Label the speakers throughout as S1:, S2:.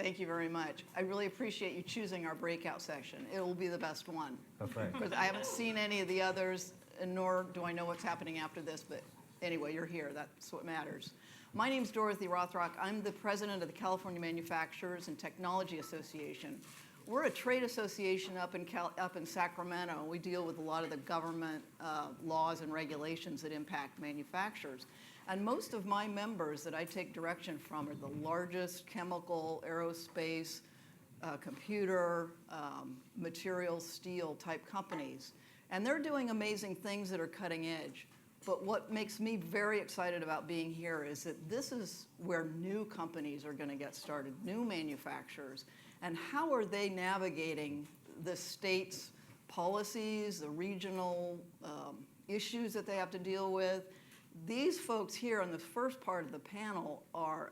S1: Thank you very much. I really appreciate you choosing our breakout section. It will be the best one.
S2: That's right.
S1: Because I haven't seen any of the others, and nor do I know what's happening after this, but anyway, you're here. That's what matters. My name's Dorothy Rothrock. I'm the president of the California Manufacturers and Technology Association. We're a trade association up in Sacramento. We deal with a lot of the government laws and regulations that impact manufacturers. And most of my members that I take direction from are the largest chemical, aerospace, computer, materials, steel type companies. And they're doing amazing things that are cutting edge. But what makes me very excited about being here is that this is where new companies are going to get started, new manufacturers. And how are they navigating the state's policies, the regional issues that they have to deal with? These folks here on the first part of the panel are,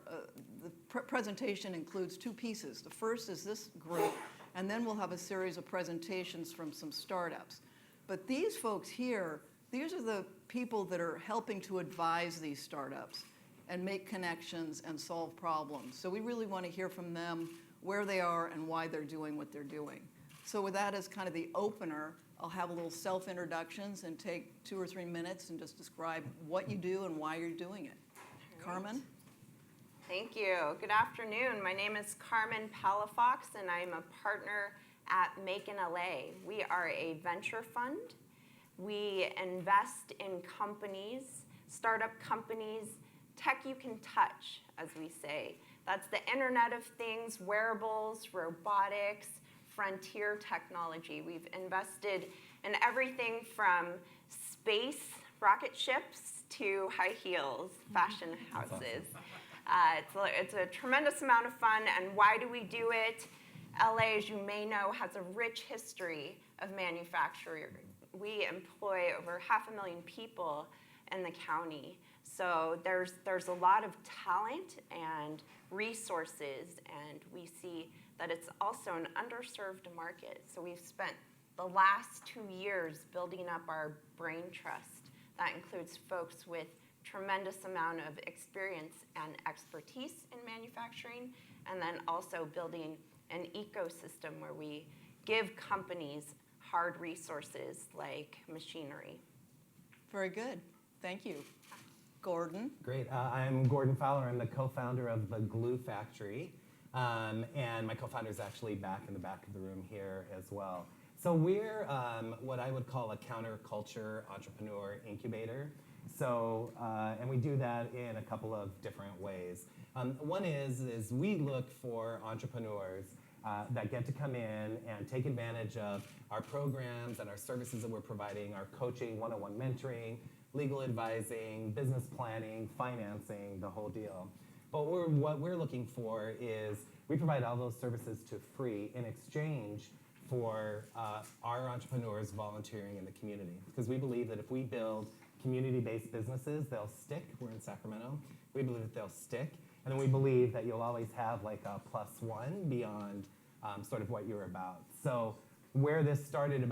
S1: the presentation includes two pieces. The first is this group, and then we'll have a series of presentations from some startups. But these folks here, these are the people that are helping to advise these startups and make connections and solve problems. So we really want to hear from them where they are and why they're doing what they're doing. So with that as kind of the opener, I'll have a little self-introductions and take 2 or 3 minutes and just describe what you do and why you're doing it. Carmen?
S3: Thank you. Good afternoon. My name is Carmen Palafox, and I'm a partner at Make in LA. We are a venture fund. We invest in companies, startup companies, tech you can touch, as we say. That's the Internet of Things, wearables, robotics, frontier technology. We've invested in everything from space rocket ships to high heels, fashion houses. It's a tremendous amount of fun, and why do we do it? LA, as you may know, has a rich history of manufacturing. We employ over 500,000 people in the county. So there's a lot of talent and resources, and we see that it's also an underserved market. So we've spent the last 2 years building up our brain trust. That includes folks with tremendous amount of experience and expertise in manufacturing, and then also building an ecosystem where we give companies hard resources like machinery.
S1: Very good. Thank you. Gordon?
S2: Great. I'm Gordon Fowler. I'm the co-founder of the Glue Factory. And my co-founder is actually back in the back of the room here as well. So we're what I would call a counterculture entrepreneur incubator. So, and we do that in a couple of different ways. One is we look for entrepreneurs that get to come in and take advantage of our programs and our services that we're providing, our coaching, one-on-one mentoring, legal advising, business planning, financing, the whole deal. But what we're looking for is we provide all those services to free in exchange for our entrepreneurs volunteering in the community. Because we believe that if we build community-based businesses, they'll stick. We're in Sacramento. We believe that they'll stick. And then we believe that you'll always have like a +1 beyond sort of what you're about. So where this started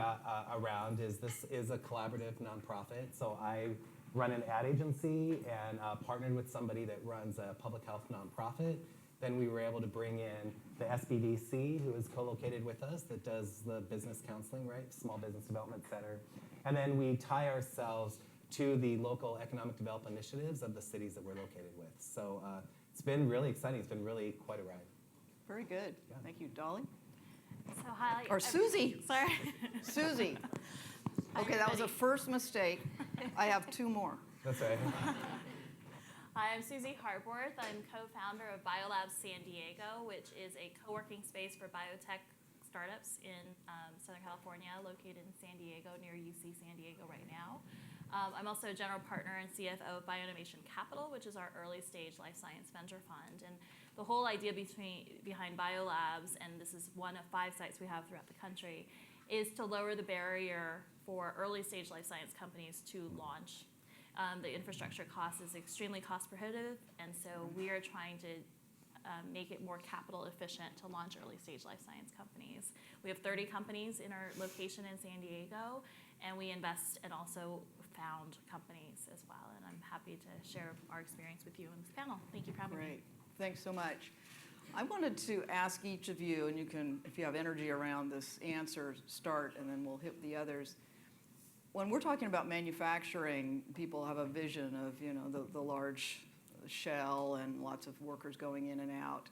S2: around is this is a collaborative nonprofit. So I run an ad agency and partnered with somebody that runs a public health nonprofit. Then we were able to bring in the SBDC, who is co-located with us, that does the business counseling, right? Small Business Development Center. And then we tie ourselves to the local economic development initiatives of the cities that we're located with. So it's been really exciting. It's been really quite a ride.
S1: Very good.
S2: Yeah.
S1: Thank you. Dolly?
S4: So hi.
S1: Or Susie.
S4: Sorry.
S1: Susie. Okay, that was a first mistake. I have 2 more.
S2: That's right.
S4: Hi, I'm Susie Harborth. I'm co-founder of BioLabs San Diego, which is a co-working space for biotech startups in Southern California, located in San Diego, near UC San Diego right now. I'm also a general partner and CFO of Bioinnovation Capital, which is our early stage life science venture fund. And the whole idea behind BioLabs, and this is one of 5 sites we have throughout the country, is to lower the barrier for early stage life science companies to launch. The infrastructure cost is extremely cost prohibitive, and so we are trying to make it more capital efficient to launch early stage life science companies. We have 30 companies in our location in San Diego, and we invest and also found companies as well. And I'm happy to share our experience with you on this panel. Thank you for having me.
S1: Great. Thanks so much. I wanted to ask each of you, and you can, if you have energy around this answer, start, and then we'll hit the others. When we're talking about manufacturing, people have a vision of, you know, the large shell and lots of workers going in and out.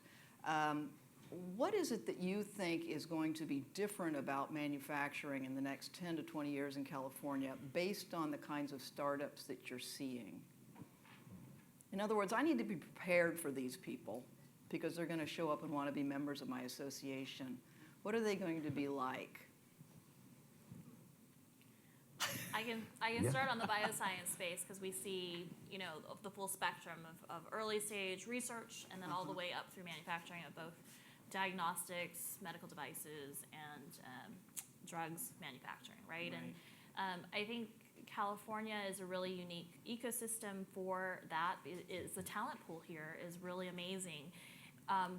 S1: What is it that you think is going to be different about manufacturing in the next 10 to 20 years in California based on the kinds of startups that you're seeing? In other words, I need to be prepared for these people because they're going to show up and want to be members of my association. What are they going to be like?
S4: I can start on the bioscience space because we see, you know, the full spectrum of early stage research and then all the way up through manufacturing of both diagnostics, medical devices, and drugs manufacturing, right? And I think California is a really unique ecosystem for that. The talent pool here is really amazing,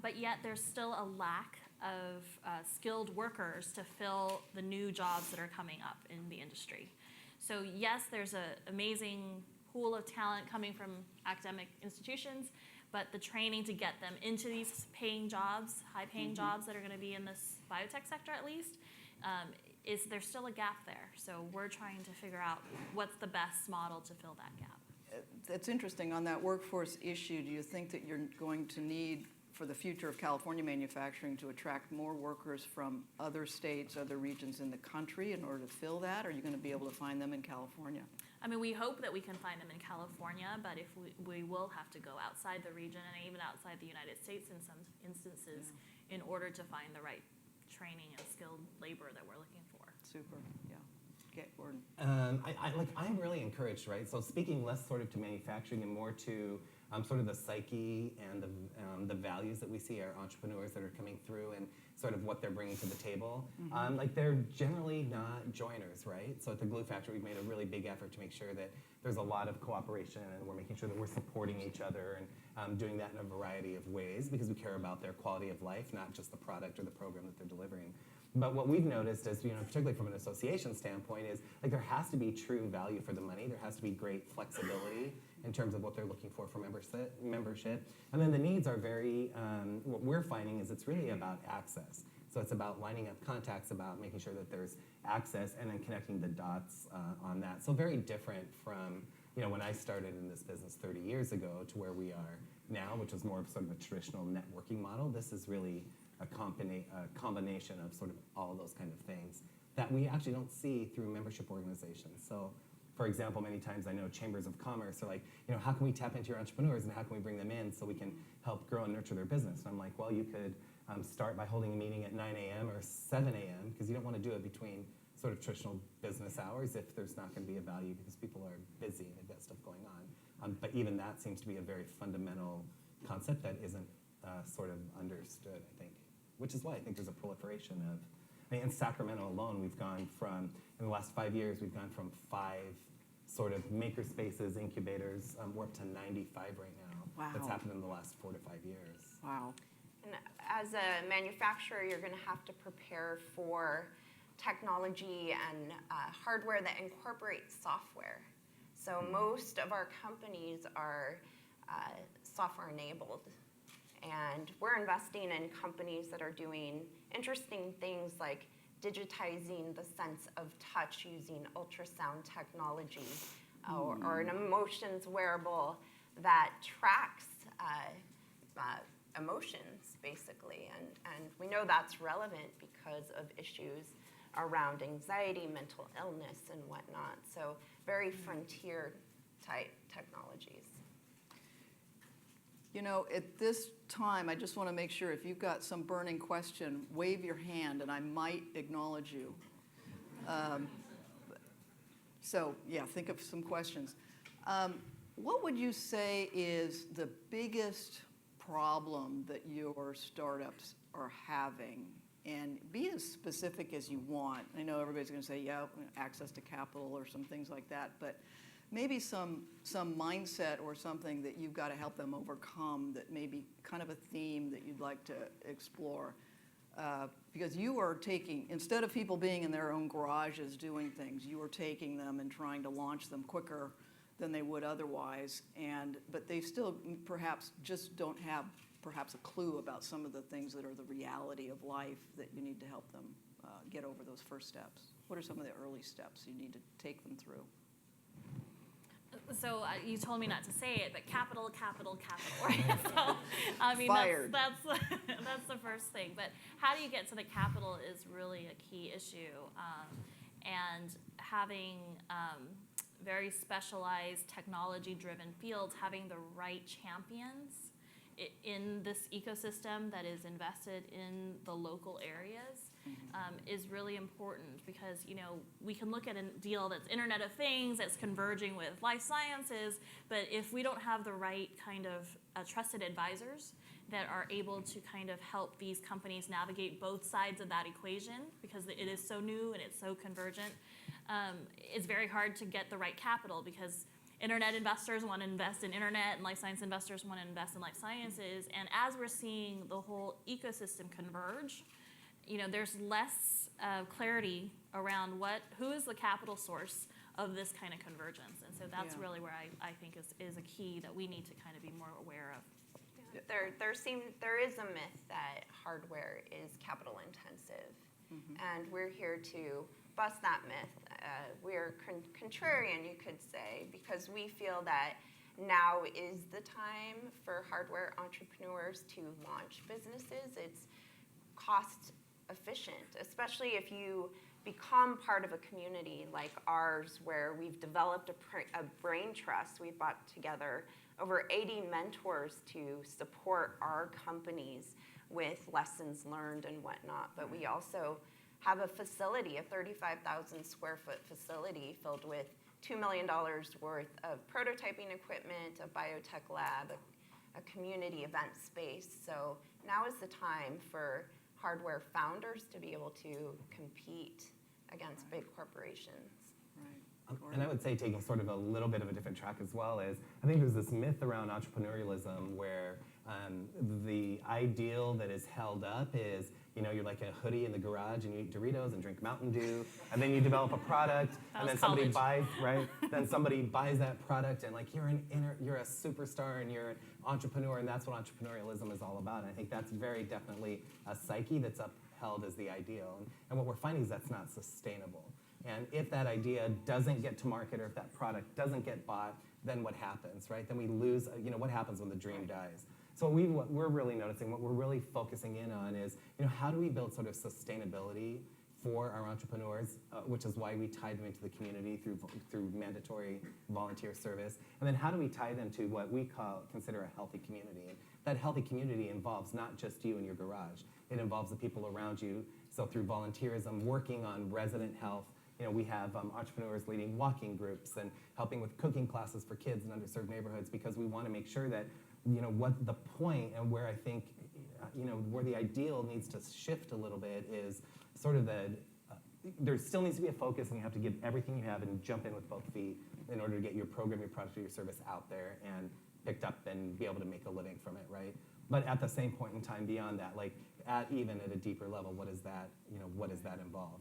S4: but yet there's still a lack of skilled workers to fill the new jobs that are coming up in the industry. So yes, there's an amazing pool of talent coming from academic institutions, but the training to get them into these paying jobs, high-paying jobs that are going to be in this biotech sector at least, there's still a gap there. So we're trying to figure out what's the best model to fill that gap.
S1: It's interesting on that workforce issue. Do you think that you're going to need, for the future of California manufacturing, to attract more workers from other states, other regions in the country in order to fill that? Or are you going to be able to find them in California?
S4: I mean, we hope that we can find them in California, but if we will have to go outside the region and even outside the United States in some instances in order to find the right training and skilled labor that we're looking for.
S1: Super, yeah. Okay, Gordon.
S2: I'm really encouraged, right? So speaking less sort of to manufacturing and more to sort of the psyche and the values that we see our entrepreneurs that are coming through and sort of what they're bringing to the table. Like they're generally not joiners, right? So at the Glue Factory, we've made a really big effort to make sure that there's a lot of cooperation and we're making sure that we're supporting each other and doing that in a variety of ways because we care about their quality of life, not just the product or the program that they're delivering. But what we've noticed is, you know, particularly from an association standpoint, is like there has to be true value for the money. There has to be great flexibility in terms of what they're looking for membership. And then the needs are very, what we're finding is it's really about access. So it's about lining up contacts, about making sure that there's access and then connecting the dots on that. So very different from, you know, when I started in this business 30 years ago to where we are now, which is more of sort of a traditional networking model. This is really a combination of sort of all those kind of things that we actually don't see through membership organizations. So, for example, many times I know chambers of commerce are like, you know, how can we tap into your entrepreneurs and how can we bring them in so we can help grow and nurture their business? And I'm like, well, you could start by holding a meeting at 9 a.m. or 7 a.m. because you don't want to do it between sort of traditional business hours if there's not going to be a value because people are busy and they've got stuff going on. But even that seems to be a very fundamental concept that isn't sort of understood, I think. Which is why I think there's a proliferation of, I mean, in Sacramento alone, we've gone from, in the last 5 years, we've gone from 5 sort of maker spaces, incubators, we're up to 95 right now.
S1: Wow.
S2: That's happened in the last 4 to 5 years.
S1: Wow.
S3: And as a manufacturer, you're going to have to prepare for technology and hardware that incorporates software. So most of our companies are software enabled. And we're investing in companies that are doing interesting things like digitizing the sense of touch using ultrasound technology or an emotions wearable that tracks emotions, basically. And we know that's relevant because of issues around anxiety, mental illness, and whatnot. So very frontier type technologies.
S1: You know, at this time, I just want to make sure if you've got some burning question, wave your hand and I might acknowledge you. So, yeah, think of some questions. What would you say is the biggest problem that your startups are having? And be as specific as you want. I know everybody's going to say, yeah, access to capital or some things like that, but maybe some mindset or something that you've got to help them overcome that may be kind of a theme that you'd like to explore. Because you are taking, instead of people being in their own garages doing things, you are taking them and trying to launch them quicker than they would otherwise. But they still perhaps just don't have perhaps a clue about some of the things that are the reality of life that you need to help them get over those first steps? What are some of the early steps you need to take them through?
S4: So you told me not to say it, but capital, right? So, I mean,
S1: Fired.
S4: that's that's the first thing. But how do you get to the capital is really a key issue. And having very specialized technology-driven fields, having the right champions in this ecosystem that is invested in the local areas is really important, because we can look at a deal that's Internet of Things, that's converging with life sciences, but if we don't have the right kind of trusted advisors that are able to kind of help these companies navigate both sides of that equation, because it is so new and it's so convergent, it's very hard to get the right capital, because Internet investors want to invest in Internet and life science investors want to invest in life sciences. And as we're seeing the whole ecosystem converge, there's less clarity around who is the capital source of this kind of convergence. And so that's really where I think is a key that we need to kind of be more aware of.
S3: There is a myth that hardware is capital intensive, and we're here to bust that myth. We're contrarian, you could say, because we feel that now is the time for hardware entrepreneurs to launch businesses. It's cost efficient, especially if you become part of a community like ours, where we've developed a brain trust. We've brought together over 80 mentors to support our companies with lessons learned and whatnot. But we also have a facility, a 35,000 square foot facility filled with $2 million worth of prototyping equipment, a biotech lab, a community event space. So now is the time for hardware founders to be able to compete against big corporations.
S1: Right.
S2: And I would say, taking sort of a little bit of a different track as well, is I think there's this myth around entrepreneurialism where the ideal that is held up is, you're like a hoodie in the garage and you eat Doritos and drink Mountain Dew, and then you develop a product, and then somebody buys, right? Then somebody buys that product, and like you're a superstar and you're an entrepreneur, and that's what entrepreneurialism is all about. And I think that's very definitely a psyche that's upheld as the ideal. And what we're finding is that's not sustainable. And if that idea doesn't get to market, or if that product doesn't get bought, then what happens, right? Then we lose, what happens when the dream dies? So what we're really noticing, what we're really focusing in on is, how do we build sort of sustainability for our entrepreneurs, which is why we tie them into the community through mandatory volunteer service. And then how do we tie them to what we consider a healthy community? And that healthy community involves not just you and your garage. It involves the people around you. So through volunteerism, working on resident health, we have entrepreneurs leading walking groups and helping with cooking classes for kids in underserved neighborhoods, because we want to make sure that, what the point and where I think, where the ideal needs to shift a little bit is sort of there still needs to be a focus, and you have to give everything you have and jump in with both feet in order to get your program, your product, or your service out there and picked up and be able to make a living from it, right? But at the same point in time beyond that, like even at a deeper level, what does that involve?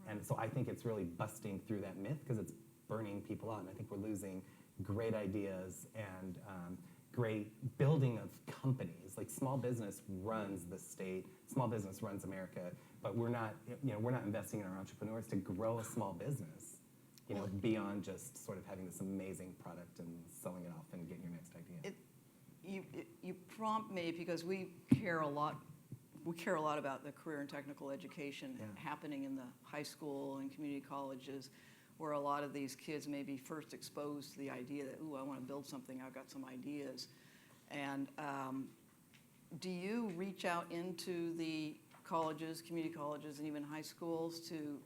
S2: And so I think it's really busting through that myth, because it's burning people out. And I think we're losing great ideas and great building of companies. Like small business runs the state, small business runs America, but we're not investing in our entrepreneurs to grow a small business, beyond just sort of having this amazing product and selling it off and getting your next idea.
S1: You prompt me, because we care a lot about the career and technical education happening in the high school and community colleges, where a lot of these kids may be first exposed to the idea that, I want to build something, I've got some ideas. And do you reach out into the colleges, community colleges, and even high schools to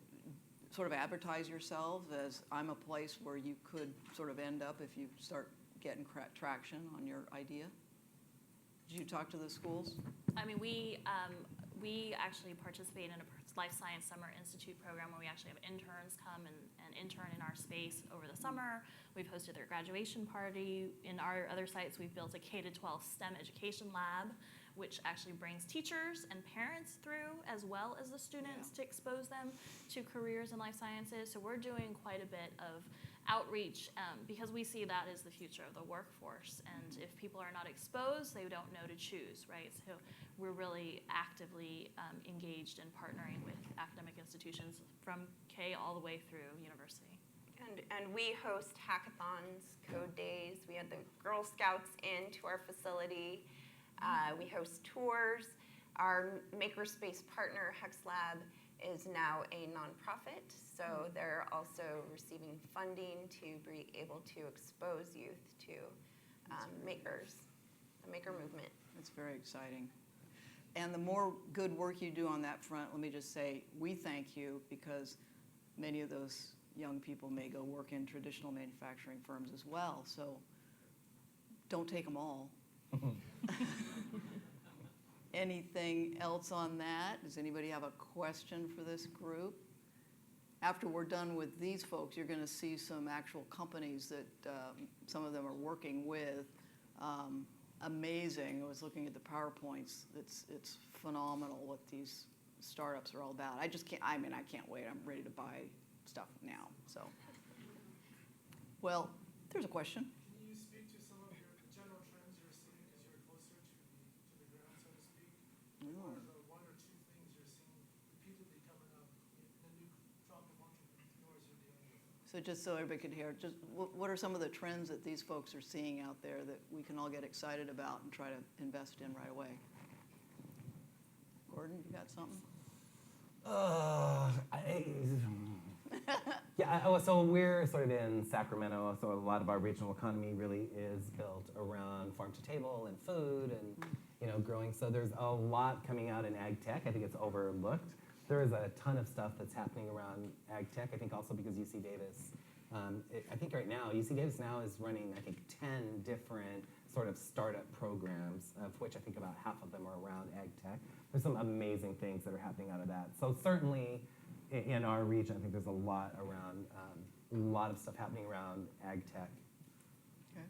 S1: sort of advertise yourselves as, I'm a place where you could sort of end up if you start getting traction on your idea? Did you talk to the schools?
S4: I mean, we actually participate in a Life Science Summer Institute program where we actually have interns come and intern in our space over the summer. We've hosted their graduation party. In our other sites, we've built a K-12 STEM education lab, which actually brings teachers and parents through, as well as the students, to expose them to careers in life sciences. So we're doing quite a bit of outreach, because we see that as the future of the workforce. And if people are not exposed, they don't know to choose, right? So we're really actively engaged in partnering with academic institutions from K all the way through university.
S3: And we host hackathons, code days. We had the Girl Scouts into our facility. We host tours. Our makerspace partner, HexLab, is now a nonprofit, so they're also receiving funding to be able to expose youth to makers, the maker movement.
S1: It's very exciting. And the more good work you do on that front, let me just say, we thank you, because many of those young people may go work in traditional manufacturing firms as well, so don't take them all. Anything else on that? Does anybody have a question for this group? After we're done with these folks, you're going to see some actual companies that some of them are working with. Amazing. I was looking at the PowerPoints. It's phenomenal what these startups are all about. I can't wait. I'm ready to buy stuff now. So, well, there's a question.
S5: Can you speak to some of your general trends you're seeing as you're closer to the ground, so to speak? What are the one or two things you're seeing repeatedly coming up in the new crop of entrepreneurs you're dealing with?
S1: So just so everybody could hear, just what are some of the trends that these folks are seeing out there that we can all get excited about and try to invest in right away? Gordon, you got something?
S2: So we're sort of in Sacramento, so a lot of our regional economy really is built around farm to table and food and growing. So there's a lot coming out in ag tech. I think it's overlooked. There is a ton of stuff that's happening around ag tech. I think also because UC Davis, I think right now, UC Davis now is running, 10 different sort of startup programs, of which I think about half of them are around ag tech. There's some amazing things that are happening out of that. So certainly in our region, I think there's a lot around, a lot of stuff happening around ag tech.
S1: Okay.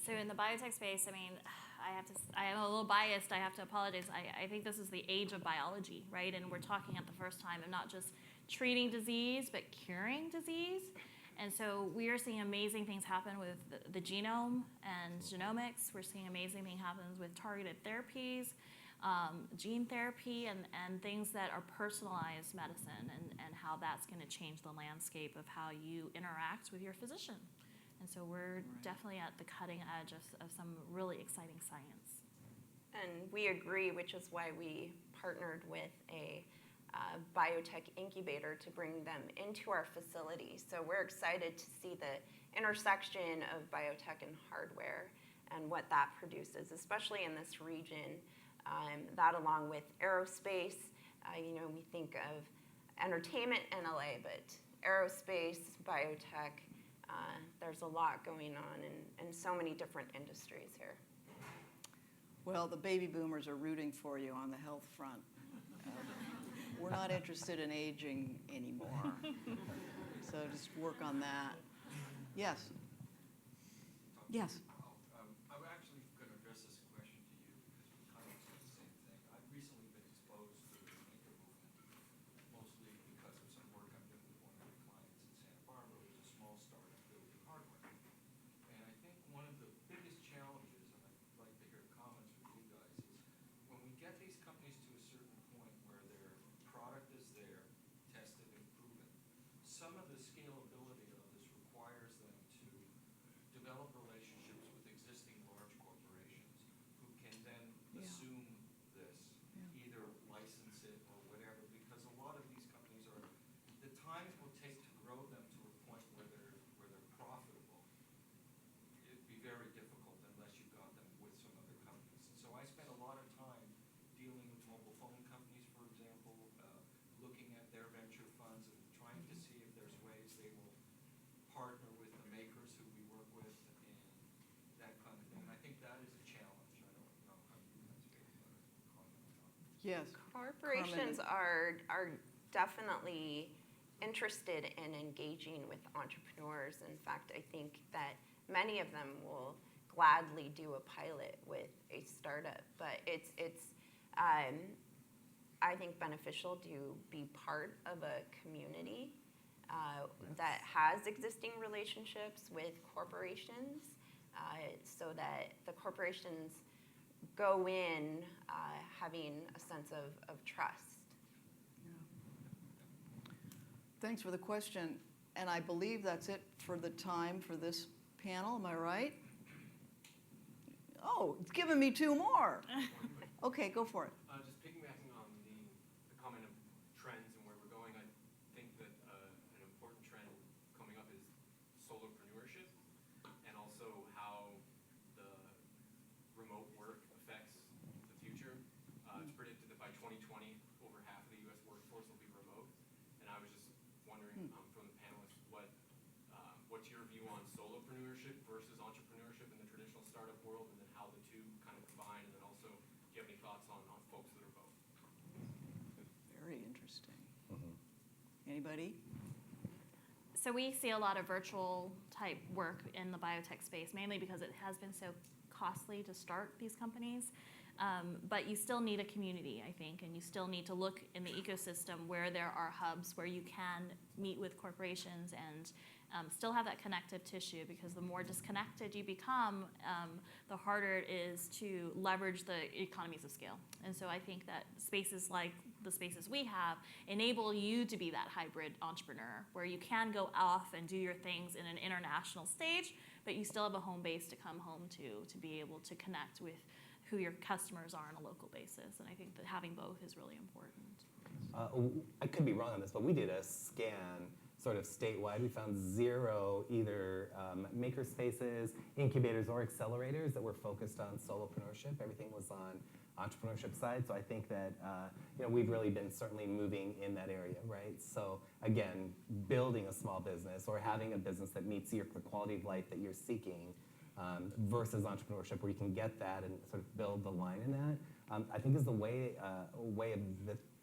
S4: So in the biotech space, I am a little biased. I have to apologize. I think this is the age of biology, right? And we're talking at the first time of not just treating disease, but curing disease. And so we are seeing amazing things happen with the genome and genomics. We're seeing amazing things happen with targeted therapies, gene therapy, and things that are personalized medicine, and how that's going to change the landscape of how you interact with your physician. And so we're definitely at the cutting edge of some really exciting science.
S3: And we agree, which is why we partnered with a biotech incubator to bring them into our facility. So we're excited to see the intersection of biotech and hardware and what that produces, especially in this region. That along with aerospace, we think of entertainment in LA, but aerospace, biotech, there's a lot going on in so many different industries here.
S1: Well, the baby boomers are rooting for you on the health front. We're not interested in aging anymore. So just work on that. Yes. Yes.
S6: I'm actually going to address this question to you because we kind of said the same thing. I've recently been exposed to the maker movement, mostly because of some work I'm doing with one of my clients in Santa Barbara, who's a small startup building hardware. And I think one of the biggest challenges, and I'd like to hear comments from you guys, is when we get these companies to a certain point where their product is there, tested and proven, some of the scalability of this requires them to develop relationships with existing large corporations who can then assume this, either license it or whatever, because a lot of these companies are, the time it will take to grow them to a point where they're profitable, it'd be very difficult unless you got them with some other companies. And so I spent a lot of time dealing with mobile phone companies, for example, looking at their venture funds and trying to see if there's ways they will partner with the makers who we work with and that kind of thing. And I think that is a challenge. I don't know how you guys feel about it. Comment on it.
S1: Yes.
S3: Corporations are definitely interested in engaging with entrepreneurs. In fact, I think that many of them will gladly do a pilot with a startup, but it's I think beneficial to be part of a community that has existing relationships with corporations so that the corporations go in having a sense of trust.
S1: Thanks for the question. And I believe that's it for the time for this panel. Am I right? Oh, it's giving me two more. Okay, go for it.
S7: Just piggybacking on the comment of trends and where we're going, I think that an important trend coming up is solopreneurship, and also how the remote work affects the future. It's predicted that by 2020, over half of the U.S. workforce will be remote, and I was just wondering from the panelists what's your view on solopreneurship versus entrepreneurship in the traditional startup world, and then how the two kind of combine, and then also do you have any thoughts on folks that are both?
S1: Very interesting. Anybody?
S4: So we see a lot of virtual type work in the biotech space, mainly because it has been so costly to start these companies. But you still need a community, I think, and you still need to look in the ecosystem where there are hubs where you can meet with corporations and still have that connective tissue, because the more disconnected you become, the harder it is to leverage the economies of scale. And so I think that spaces like the spaces we have enable you to be that hybrid entrepreneur where you can go off and do your things in an international stage, but you still have a home base to come home to be able to connect with who your customers are on a local basis. And I think that having both is really important.
S2: I could be wrong on this, but we did a scan sort of statewide. We found 0 either maker spaces, incubators, or accelerators that were focused on solopreneurship. Everything was on entrepreneurship side. So I think that we've really been certainly moving in that area, right? So again, building a small business or having a business that meets the quality of life that you're seeking versus entrepreneurship, where you can get that and sort of build the line in that, I think is the way of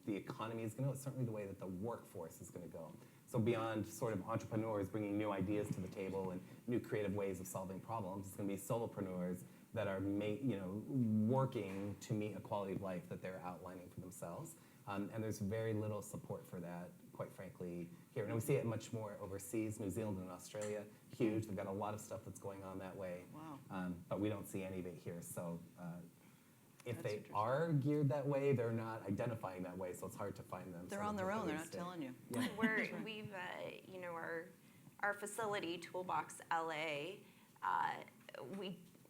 S2: the economy is going to go. It's certainly the way that the workforce is going to go. So beyond sort of entrepreneurs bringing new ideas to the table and new creative ways of solving problems, it's going to be solopreneurs that are working to meet a quality of life that they're outlining for themselves. And there's very little support for that, quite frankly, here. And we see it much more overseas. New Zealand and Australia, huge. They've got a lot of stuff that's going on that way.
S1: Wow.
S2: But we don't see any of it here. So if
S1: That's
S2: they
S1: interesting.
S2: are geared that way, they're not identifying that way, so it's hard to find them.
S1: They're
S2: sort
S1: on
S2: of
S1: their
S2: at the
S1: own. They're
S2: lead
S1: not
S2: stage.
S1: telling you.
S2: Yeah.
S3: We've, our facility, Toolbox LA,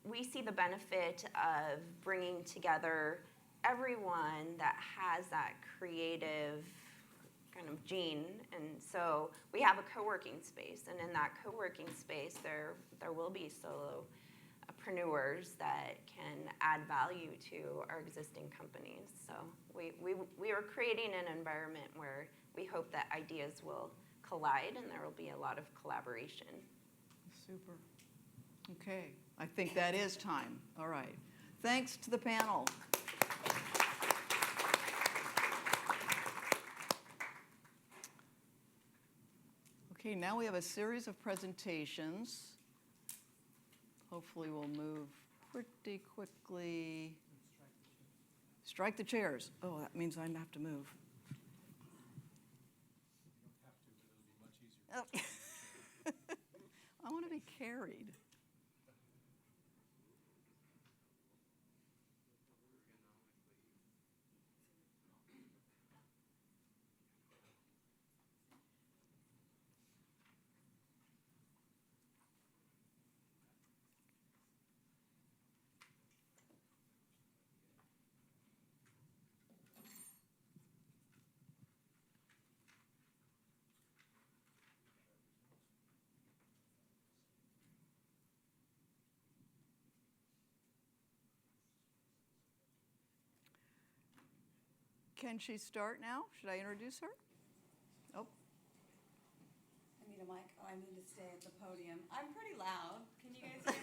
S3: we see the benefit of bringing together everyone that has that creative kind of gene. And so we have a co-working space, and in that co-working space, there will be solopreneurs that can add value to our existing companies. So we are creating an environment where we hope that ideas will collide and there will be a lot of collaboration.
S1: Super. Okay, I think that is time. All right. Thanks to the panel. Okay, now we have a series of presentations. Hopefully we'll move pretty quickly. Strike the chairs. Oh, that means I have to move. Oh. I want to be carried. Can she start now? Should I introduce her? Oh,
S8: I need a mic. Oh, I need to stay at the podium. I'm pretty loud. Can you guys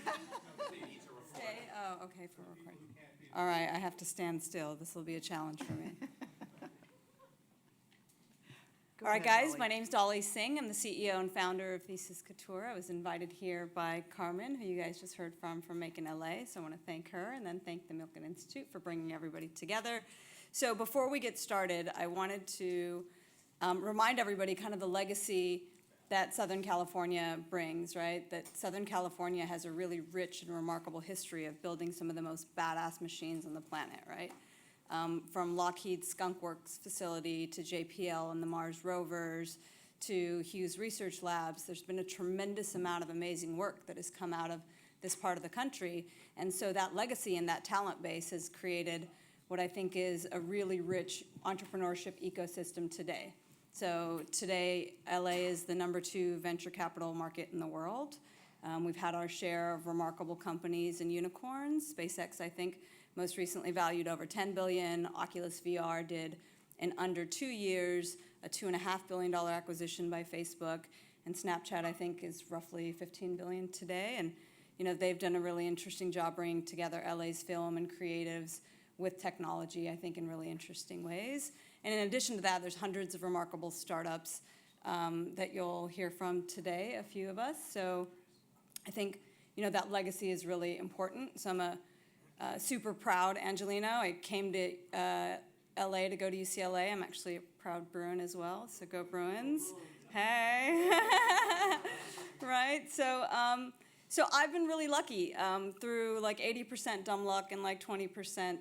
S8: hear me? Stay? Oh, okay, for recording. All right, I have to stand still. This will be a challenge for me.
S1: go
S8: All right,
S1: ahead,
S8: guys,
S1: Dolly.
S8: my name's Dolly Singh. I'm the CEO and founder of Thesis Couture. I was invited here by Carmen, who you guys just heard from Macon LA. So I want to thank her and then thank the Milken Institute for bringing everybody together. So before we get started, I wanted to remind everybody kind of the legacy that Southern California brings, right? That Southern California has a really rich and remarkable history of building some of the most badass machines on the planet, right? From Lockheed's Skunk Works facility to JPL and the Mars rovers to Hughes Research Labs, there's been a tremendous amount of amazing work that has come out of this part of the country. And so that legacy and that talent base has created what I think is a really rich entrepreneurship ecosystem today. So today, LA is the #2 venture capital market in the world. We've had our share of remarkable companies and unicorns. SpaceX, I think, most recently valued over $10 billion. Oculus VR did, in under 2 years, a $2.5 billion acquisition by Facebook. And Snapchat, I think, is roughly $15 billion today. And they've done a really interesting job bringing together LA's film and creatives with technology, I think, in really interesting ways. And in addition to that, there's hundreds of remarkable startups that you'll hear from today, a few of us. So I think, that legacy is really important. So I'm a super proud Angelino. I came to LA to go to UCLA. I'm actually a proud Bruin as well, so go Bruins. Hey. Right? So I've been really lucky through like 80% dumb luck and like 20%,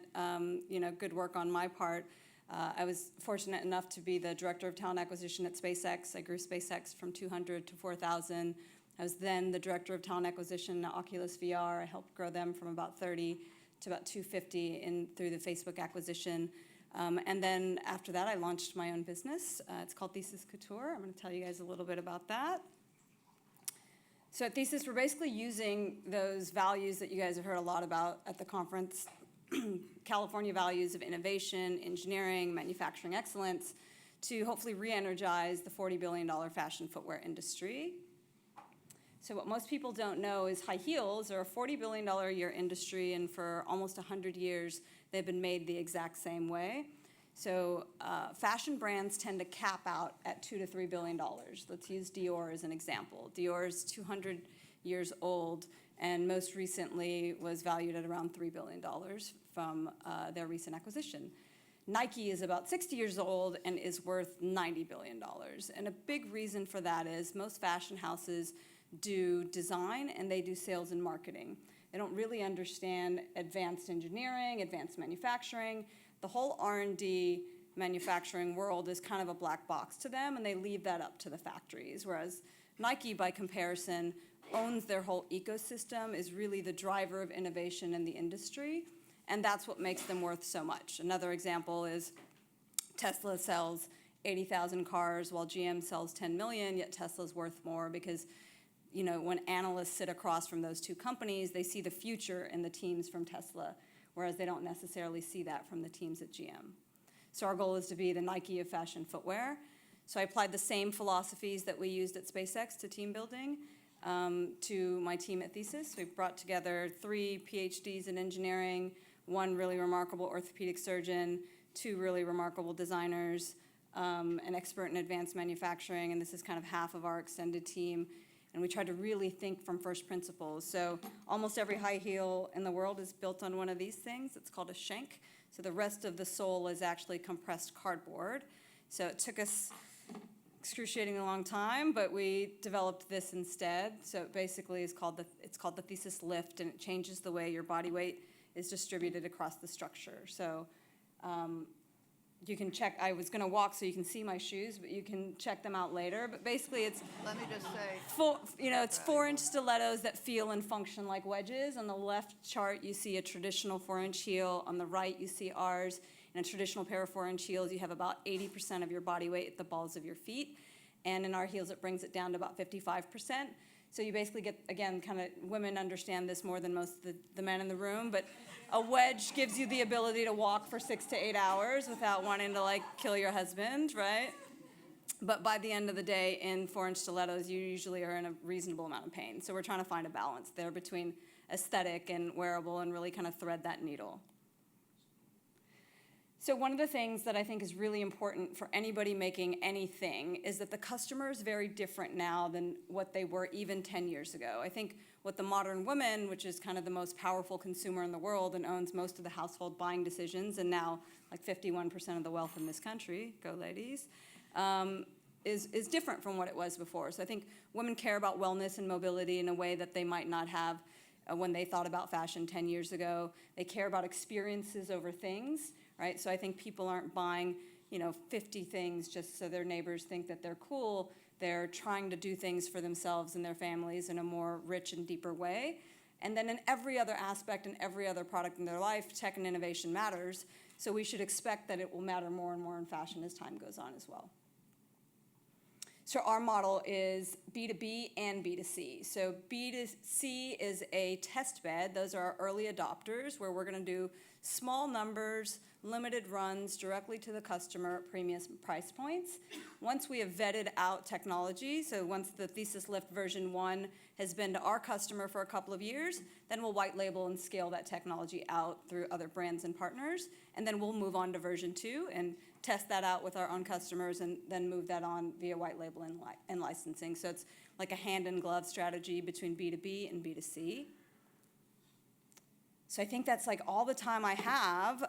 S8: good work on my part. I was fortunate enough to be the director of talent acquisition at SpaceX. I grew SpaceX from 200 to 4,000. I was then the director of talent acquisition at Oculus VR. I helped grow them from about 30 to about 250 through the Facebook acquisition. And then after that, I launched my own business. It's called Thesis Couture. I'm going to tell you guys a little bit about that. So at Thesis, we're basically using those values that you guys have heard a lot about at the conference, California values of innovation, engineering, manufacturing excellence, to hopefully re-energize the $40 billion fashion footwear industry. So what most people don't know is high heels are a $40 billion a year industry, and for almost 100 years, they've been made the exact same way. So fashion brands tend to cap out at $2 to $3 billion. Let's use Dior as an example. Dior is 200 years old, and most recently was valued at around $3 billion from their recent acquisition. Nike is about 60 years old and is worth $90 billion. And a big reason for that is most fashion houses do design and they do sales and marketing. They don't really understand advanced engineering, advanced manufacturing. The whole R&D manufacturing world is kind of a black box to them, and they leave that up to the factories, whereas Nike, by comparison, owns their whole ecosystem, is really the driver of innovation in the industry, and that's what makes them worth so much. Another example is Tesla sells 80,000 cars while GM sells 10 million, yet Tesla's worth more because when analysts sit across from those two companies, they see the future in the teams from Tesla, whereas they don't necessarily see that from the teams at GM. So our goal is to be the Nike of fashion footwear. So I applied the same philosophies that we used at SpaceX to team building to my team at Thesis. We brought together 3 PhDs in engineering, 1 really remarkable orthopedic surgeon, 2 really remarkable designers, an expert in advanced manufacturing, and this is kind of half of our extended team. And we tried to really think from first principles. So almost every high heel in the world is built on one of these things. It's called a shank. So the rest of the sole is actually compressed cardboard. So it took us excruciatingly long time, but we developed this instead. So it basically is called the Thesis Lift, and it changes the way your body weight is distributed across the structure. So you can check, I was gonna walk so you can see my shoes, but you can check them out later. But basically it's,
S1: Let me just say,
S8: it's 4-inch stilettos that feel and function like wedges. On the left chart, you see a traditional 4-inch heel. On the right, you see ours. In a traditional pair of 4-inch heels, you have about 80% of your body weight at the balls of your feet. And in our heels, it brings it down to about 55%. So you basically get, again, kind of, women understand this more than most of the men in the room, but a wedge gives you the ability to walk for 6 to 8 hours without wanting to kill your husband, right? But by the end of the day, in 4-inch stilettos, you usually are in a reasonable amount of pain. So we're trying to find a balance there between aesthetic and wearable and really kind of thread that needle. So one of the things that I think is really important for anybody making anything is that the customer is very different now than what they were even 10 years ago. I think what the modern woman, which is kind of the most powerful consumer in the world and owns most of the household buying decisions, and now 51% of the wealth in this country, go ladies, is different from what it was before. So I think women care about wellness and mobility in a way that they might not have when they thought about fashion 10 years ago. They care about experiences over things, right? So I think people aren't buying, 50 things just so their neighbors think that they're cool. They're trying to do things for themselves and their families in a more rich and deeper way. And then in every other aspect and every other product in their life, tech and innovation matters. So we should expect that it will matter more and more in fashion as time goes on as well. So our model is B2B and B2C. So B2C is a test bed. Those are our early adopters where we're going to do small numbers, limited runs directly to the customer at premium price points. Once we have vetted out technology, so once the Thesis Lift version 1 has been to our customer for a couple of years, then we'll white label and scale that technology out through other brands and partners. And then we'll move on to version 2 and test that out with our own customers and then move that on via white label and licensing. So it's like a hand-in-glove strategy between B2B and B2C. So I think that's like all the time I have.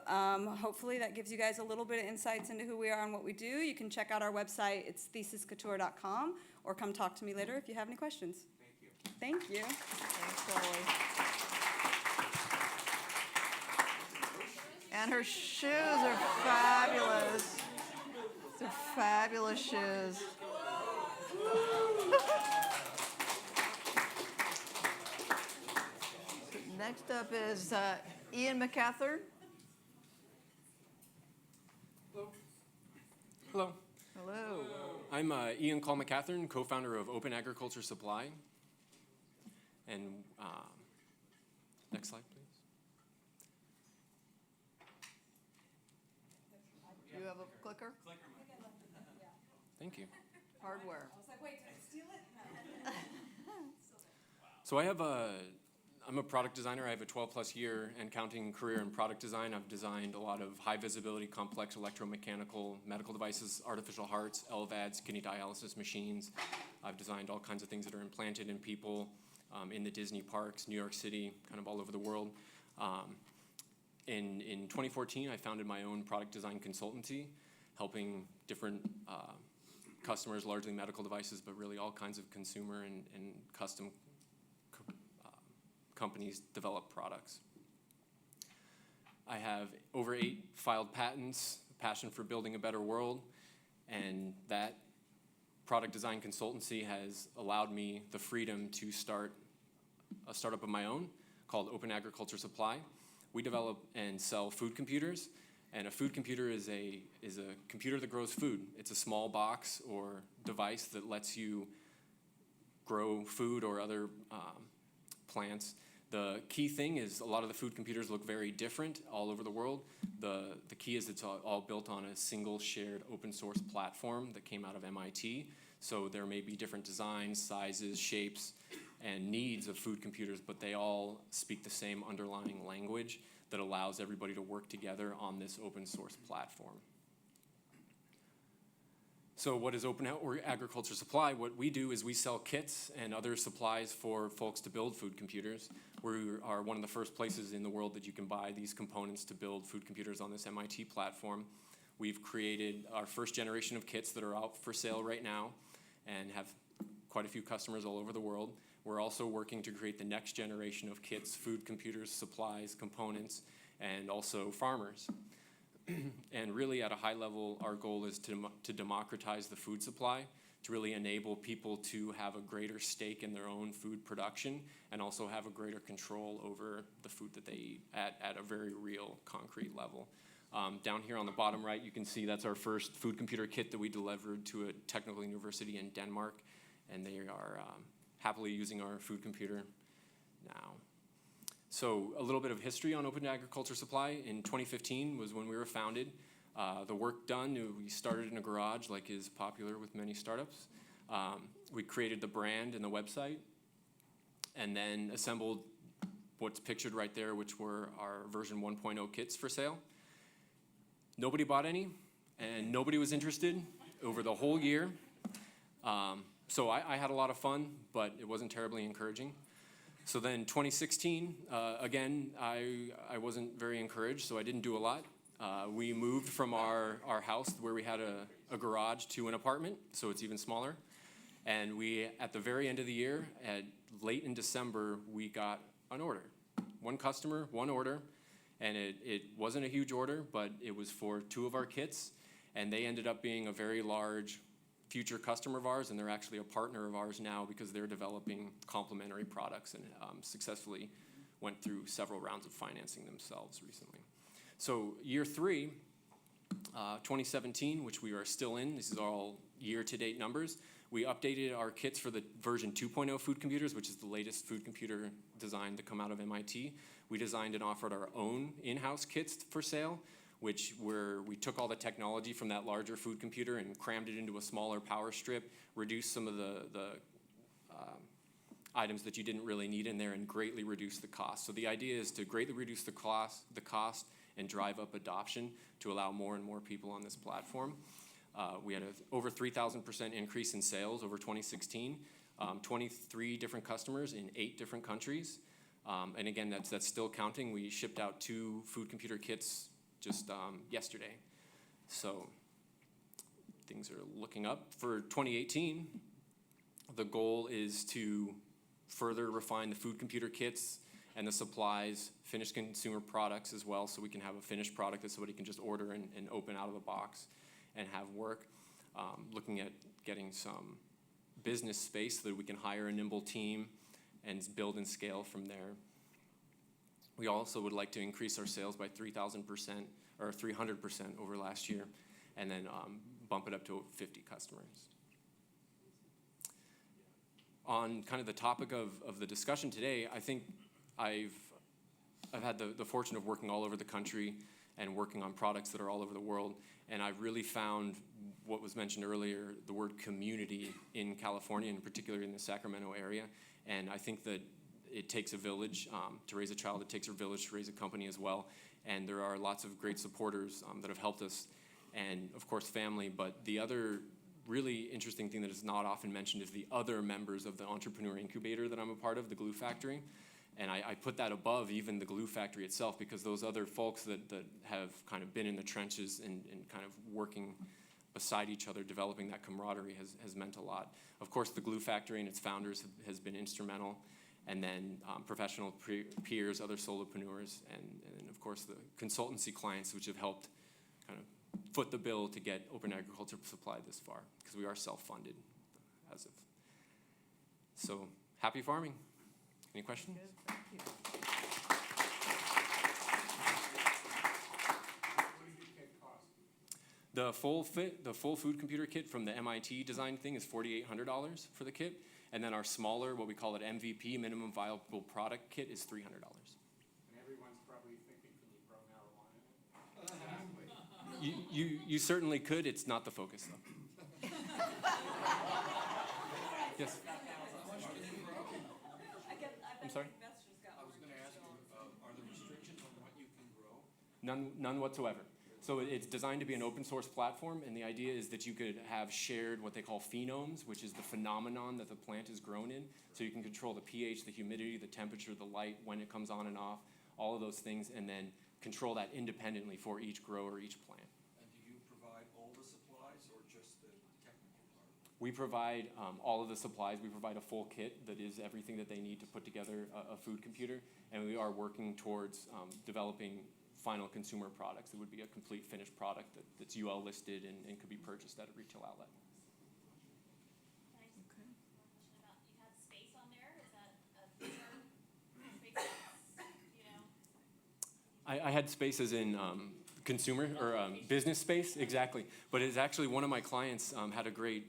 S8: Hopefully that gives you guys a little bit of insights into who we are and what we do. You can check out our website. It's thesiscouture.com, or come talk to me later if you have any questions. Thank you.
S1: Thanks, Coll. And her shoes are fabulous. They're fabulous shoes. Next up is Ian McEachern.
S7: Hello.
S1: Hello.
S7: I'm Ian Coll McEachern, co-founder of Open Agriculture Supply. And next slide, please.
S1: Do you have a clicker?
S7: Thank you.
S1: Hardware.
S8: I was like, wait, did I steal it?
S7: So I'm a product designer. I have a 12-plus year and counting career in product design. I've designed a lot of high-visibility, complex electromechanical medical devices, artificial hearts, LVADs, kidney dialysis machines. I've designed all kinds of things that are implanted in people in the Disney parks, New York City, kind of all over the world. In 2014, I founded my own product design consultancy, helping different customers, largely medical devices, but really all kinds of consumer and custom companies develop products. I have over 8 filed patents, passion for building a better world, and that product design consultancy has allowed me the freedom to start a startup of my own called Open Agriculture Supply. We develop and sell food computers, and a food computer is a computer that grows food. It's a small box or device that lets you grow food or other plants. The key thing is a lot of the food computers look very different all over the world. The key is it's all built on a single shared open source platform that came out of MIT. So there may be different designs, sizes, shapes, and needs of food computers, but they all speak the same underlying language that allows everybody to work together on this open source platform. So what is Open Agriculture Supply? What we do is we sell kits and other supplies for folks to build food computers. We are one of the first places in the world that you can buy these components to build food computers on this MIT platform. We've created our first generation of kits that are out for sale right now and have quite a few customers all over the world. We're also working to create the next generation of kits, food computers, supplies, components, and also farmers. And really at a high level, our goal is to democratize the food supply, to really enable people to have a greater stake in their own food production and also have a greater control over the food that they eat at a very real, concrete level. Down here on the bottom right, you can see that's our first food computer kit that we delivered to a technical university in Denmark, and they are happily using our food computer now. So a little bit of history on Open Agriculture Supply. In 2015 was when we were founded. The work done, we started in a garage like is popular with many startups. We created the brand and the website and then assembled what's pictured right there, which were our version 1.0 kits for sale. Nobody bought any and nobody was interested over the whole year. So I had a lot of fun, but it wasn't terribly encouraging. So then 2016, again, I wasn't very encouraged, so I didn't do a lot. We moved from our house where we had a garage to an apartment, so it's even smaller. And we, at the very end of the year, late in December, we got an order. One customer, one order, and it wasn't a huge order, but it was for 2 of our kits, and they ended up being a very large future customer of ours, and they're actually a partner of ours now because they're developing complementary products and successfully went through several rounds of financing themselves recently. So year 3, 2017, which we are still in, this is all year-to-date numbers, we updated our kits for the version 2.0 food computers, which is the latest food computer design to come out of MIT. We designed and offered our own in-house kits for sale, which we took all the technology from that larger food computer and crammed it into a smaller power strip, reduced some of the items that you didn't really need in there, and greatly reduce the cost. So the idea is to greatly reduce the cost and drive up adoption to allow more and more people on this platform. We had over 3,000% increase in sales over 2016, 23 different customers in 8 different countries. And again, that's still counting. We shipped out 2 food computer kits just yesterday. So things are looking up. For 2018, the goal is to further refine the food computer kits and the supplies, finished consumer products as well, so we can have a finished product that somebody can just order and open out of the box and have work. Looking at getting some business space so that we can hire a nimble team and build and scale from there. We also would like to increase our sales by 3,000% or 300% over last year, and then bump it up to 50 customers. On kind of the topic of the discussion today, I think I've had the fortune of working all over the country and working on products that are all over the world, and I've really found what was mentioned earlier, the word community in California, and particularly in the Sacramento area. And I think that it takes a village to raise a child. It takes a village to raise a company as well. And there are lots of great supporters that have helped us, and of course family. But the other really interesting thing that is not often mentioned is the other members of the entrepreneur incubator that I'm a part of, the Glue Factory. And I put that above even the Glue Factory itself, because those other folks that have kind of been in the trenches and kind of working beside each other, developing that camaraderie has meant a lot. Of course, the Glue Factory and its founders has been instrumental, and then professional peers, other solopreneurs, and of course the consultancy clients, which have helped kind of foot the bill to get Open Agriculture Supply this far, because we are self-funded as of. So, happy farming. Any questions?
S1: Good, thank you.
S5: What does your kit cost?
S7: The full food computer kit from the MIT design thing is $4,800 for the kit, and then our smaller, what we call it MVP, minimum viable product kit, is $300.
S5: And everyone's probably thinking, can you grow marijuana in it?
S7: You certainly could. It's not the focus though. Yes. I'm sorry?
S6: I was going to ask you, are there restrictions on what you can grow?
S7: None whatsoever. So it's designed to be an open source platform, and the idea is that you could have shared what they call phenomes, which is the phenomenon that the plant is grown in. So you can control the pH, the humidity, the temperature, the light, when it comes on and off, all of those things, and then control that independently for each grow or each plant.
S6: And do you provide all the supplies or just the technical part?
S7: We provide all of the supplies. We provide a full kit that is everything that they need to put together a food computer, and we are working towards developing final consumer products. It would be a complete finished product that's UL listed and could be purchased at a retail outlet.
S4: Can I just ask a question about, you had space on there? Is that a future space, you know?
S7: I had space as in consumer or business space, exactly. But it's actually one of my clients had a great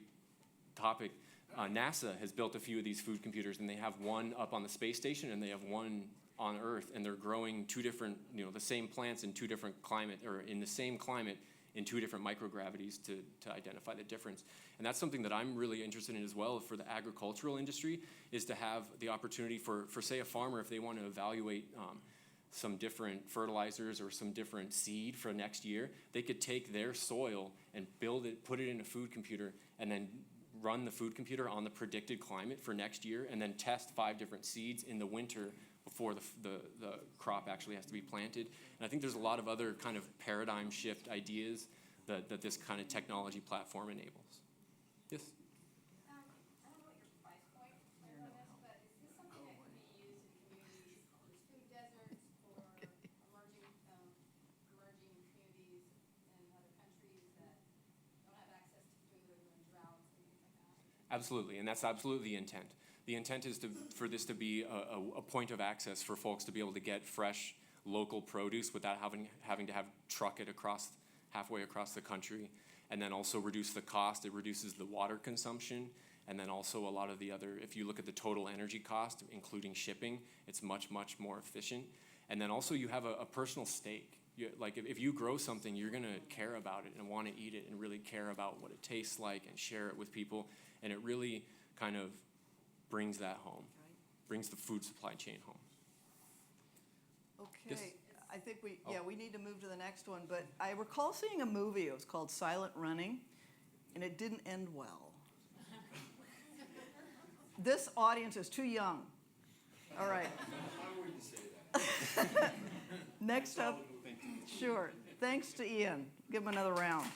S7: topic. NASA has built a few of these food computers, and they have one up on the space station, and they have one on Earth, and they're growing 2 different, the same plants in 2 different climate, or in the same climate in 2 different microgravities to identify the difference. And that's something that I'm really interested in as well for the agricultural industry, is to have the opportunity for say, a farmer, if they want to evaluate some different fertilizers or some different seed for next year, they could take their soil and build it, put it in a food computer, and then run the food computer on the predicted climate for next year, and then test 5 different seeds in the winter before the crop actually has to be planted. And I think there's a lot of other kind of paradigm shift ideas that this kind of technology platform enables. Yes?
S8: I don't know what your price point might run is, but is this something that can be used in communities, food deserts, or emerging communities in other countries that don't have access to food or in droughts and things like that?
S7: Absolutely, and that's absolutely the intent. The intent is for this to be a point of access for folks to be able to get fresh, local produce without having to truck it halfway across the country, and then also reduce the cost. It reduces the water consumption, and then also a lot of the other, if you look at the total energy cost, including shipping, it's much, much more efficient. And then also you have a personal stake. Like if you grow something, you're gonna care about it and wanna eat it and really care about what it tastes like and share it with people, and it really kind of brings that home, brings the food supply chain home.
S1: Okay, I think we need to move to the next one, but I recall seeing a movie, it was called Silent Running, and it didn't end well. This audience is too young. All right.
S6: I wouldn't say that.
S1: Next up, sure, thanks to Ian. Give him another round.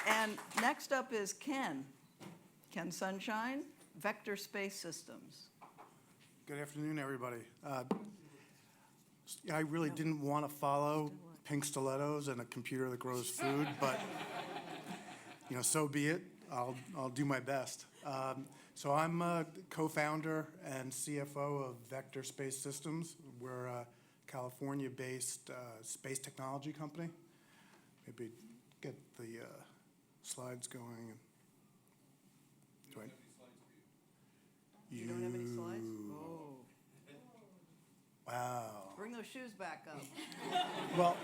S1: And next up is Ken Sunshine, Vector Space Systems.
S5: Good afternoon, everybody. I really didn't want to follow pink stilettos and a computer that grows food, but so be it. I'll do my best. So I'm a co-founder and CFO of Vector Space Systems. We're a California-based space technology company. Maybe get the slides going.
S1: You don't have any slides? Oh.
S5: Wow.
S1: Bring those shoes back up.
S5: Well,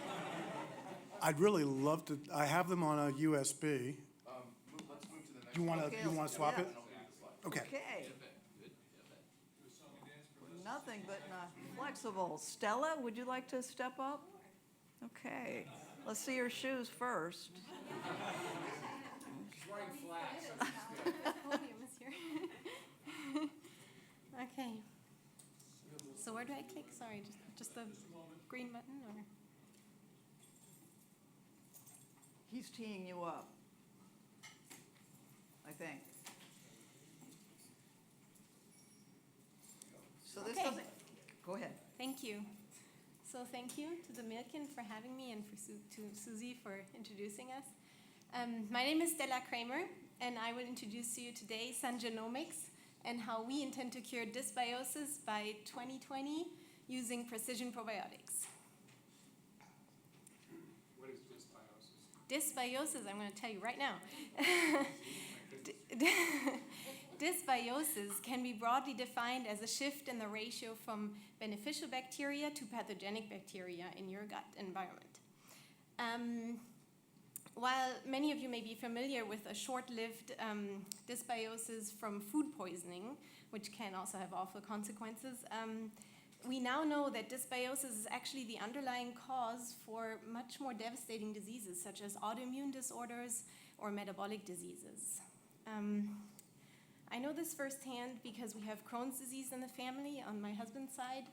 S5: I'd really love to. I have them on a USB.
S6: Let's move to the next.
S5: You want to swap
S1: yeah.
S5: it? Okay.
S1: Okay. Nothing but flexible. Stella, would you like to step up? Okay. Let's see your shoes first.
S6: She's wearing flats.
S9: Podium is here. Okay. So where do I click? Sorry, just the green button, or?
S1: He's teeing you up, I think. So this
S9: Okay.
S1: doesn't, go ahead.
S9: Thank you. So thank you to the Milken for having me and to Susie for introducing us. My name is Stella Kramer, and I will introduce to you today Sun Genomics and how we intend to cure dysbiosis by 2020 using precision probiotics.
S6: What is dysbiosis?
S9: Dysbiosis, I'm going to tell you right now. Dysbiosis can be broadly defined as a shift in the ratio from beneficial bacteria to pathogenic bacteria in your gut environment. While many of you may be familiar with a short-lived dysbiosis from food poisoning, which can also have awful consequences, we now know that dysbiosis is actually the underlying cause for much more devastating diseases, such as autoimmune disorders or metabolic diseases. I know this firsthand because we have Crohn's disease in the family on my husband's side.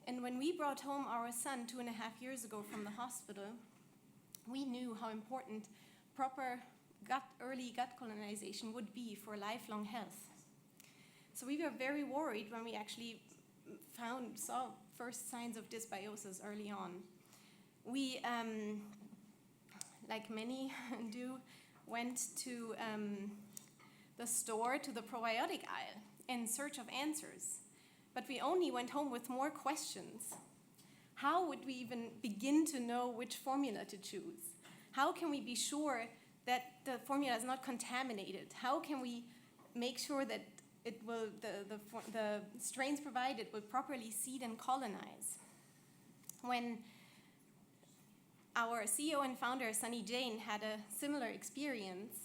S9: And when we brought home our son 2.5 years ago from the hospital, we knew how important proper early gut colonization would be for lifelong health. So we were very worried when we actually saw first signs of dysbiosis early on. We, like many do, went to the store, to the probiotic aisle, in search of answers. But we only went home with more questions. How would we even begin to know which formula to choose? How can we be sure that the formula is not contaminated? How can we make sure that it will, the strains provided will properly seed and colonize? When our CEO and founder, Sunny Jain, had a similar experience,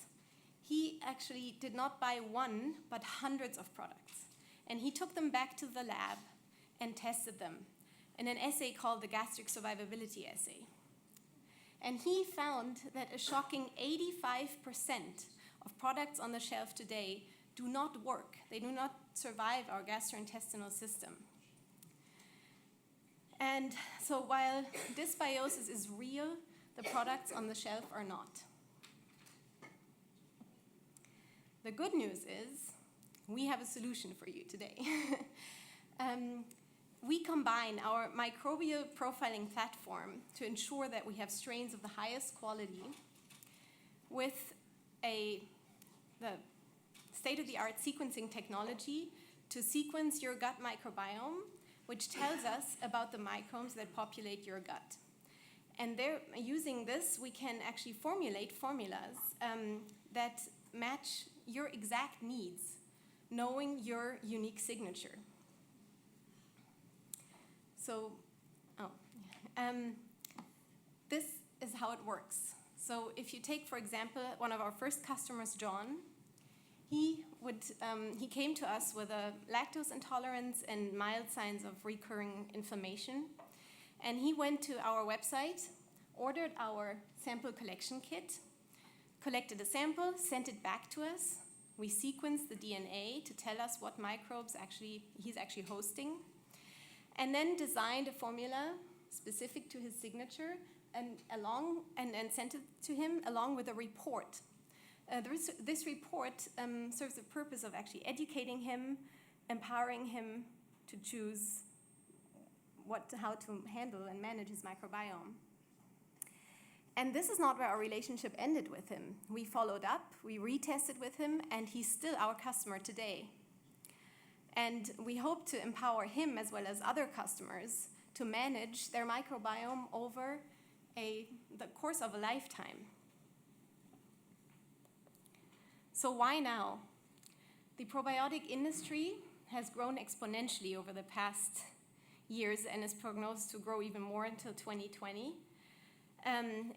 S9: he actually did not buy one, but hundreds of products. And he took them back to the lab and tested them in an assay called the gastric survivability assay. And he found that a shocking 85% of products on the shelf today do not work. They do not survive our gastrointestinal system. And so while dysbiosis is real, the products on the shelf are not. The good news is we have a solution for you today. We combine our microbial profiling platform to ensure that we have strains of the highest quality with the state-of-the-art sequencing technology to sequence your gut microbiome, which tells us about the microbes that populate your gut. And using this, we can actually formulate formulas that match your exact needs, knowing your unique signature. So, this is how it works. So if you take, for example, one of our first customers, John, he came to us with a lactose intolerance and mild signs of recurring inflammation. And he went to our website, ordered our sample collection kit, collected a sample, sent it back to us. We sequenced the DNA to tell us what microbes he's actually hosting, and then designed a formula specific to his signature and sent it to him along with a report. This report serves the purpose of actually educating him, empowering him to choose how to handle and manage his microbiome. And this is not where our relationship ended with him. We followed up, we retested with him, and he's still our customer today. And we hope to empower him as well as other customers to manage their microbiome over the course of a lifetime. So why now? The probiotic industry has grown exponentially over the past years and is prognosed to grow even more until 2020.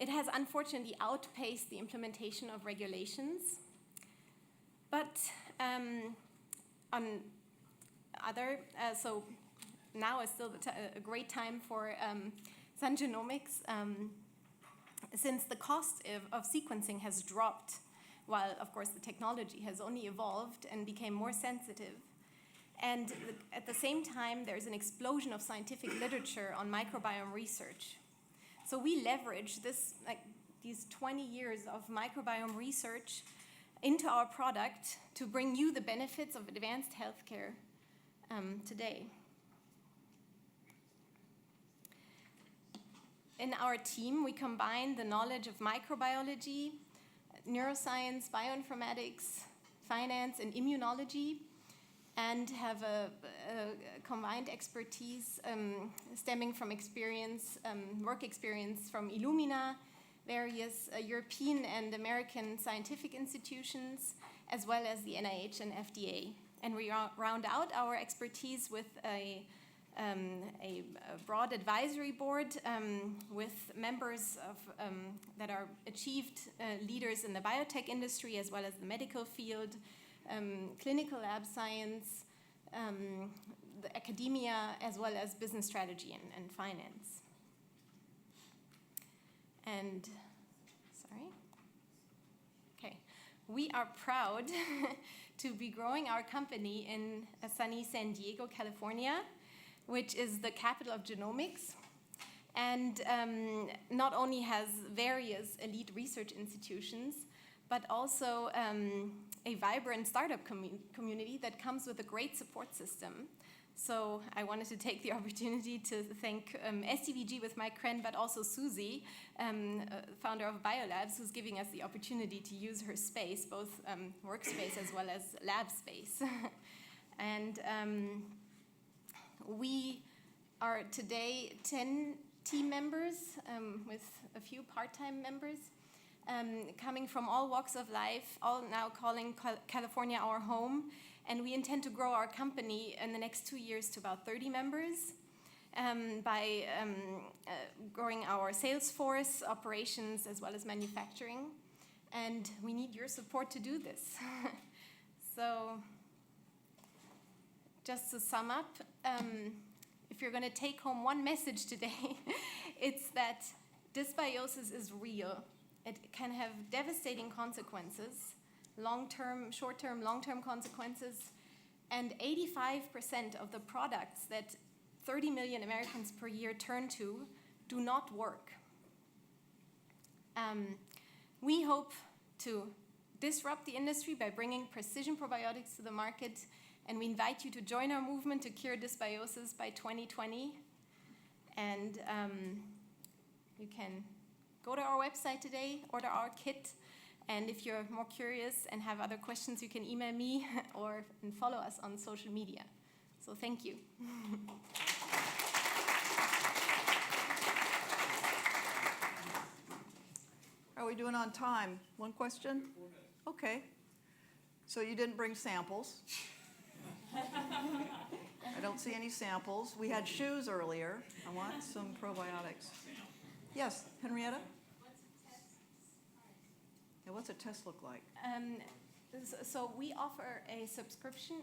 S9: It has unfortunately outpaced the implementation of regulations. But so now is still a great time for Sun Genomics, since the cost of sequencing has dropped, while of course the technology has only evolved and became more sensitive. And at the same time, there's an explosion of scientific literature on microbiome research. So we leverage these 20 years of microbiome research into our product to bring you the benefits of advanced healthcare today. In our team, we combine the knowledge of microbiology, neuroscience, bioinformatics, finance, and immunology, and have a combined expertise stemming from work experience from Illumina, various European and American scientific institutions, as well as the NIH and FDA. And we round out our expertise with a broad advisory board with members that are achieved leaders in the biotech industry as well as the medical field, clinical lab science, the academia, as well as business strategy and finance. And, we are proud to be growing our company in sunny San Diego, California, which is the capital of genomics, and not only has various elite research institutions, but also a vibrant startup community that comes with a great support system. So I wanted to take the opportunity to thank SDVG with Mike Kren, but also Susie, founder of Biolabs, who's giving us the opportunity to use her space, both workspace as well as lab space. And we are today 10 team members with a few part-time members, coming from all walks of life, all now calling California our home. And we intend to grow our company in the next 2 years to about 30 members by growing our sales force, operations, as well as manufacturing. And we need your support to do this. So just to sum up, if you're going to take home one message today, it's that dysbiosis is real. It can have devastating consequences, long-term, short-term, long-term consequences, And 85% of the products that 30 million Americans per year turn to do not work. We hope to disrupt the industry by bringing precision probiotics to the market, and we invite you to join our movement to cure dysbiosis by 2020. And you can go to our website today, order our kit, and if you're more curious and have other questions, you can email me or follow us on social media. So thank you.
S1: How are we doing on time? One question? Okay. So you didn't bring samples. I don't see any samples. We had shoes earlier. I want some probiotics. Yes, Henrietta? Yeah, what's a test look like?
S9: So we offer a subscription.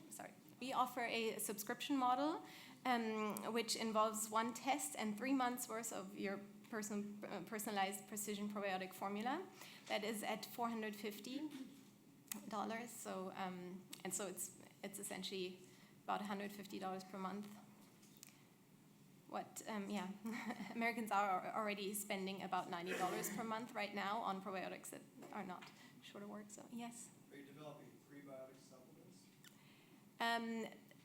S9: We offer a subscription model, which involves one test and 3 months worth of your personalized precision probiotic formula. That is at $450. So and so it's essentially about $150 per month. Yeah, Americans are already spending about $90 per month right now on probiotics that are not shorter work. So yes.
S10: Are you developing prebiotic supplements?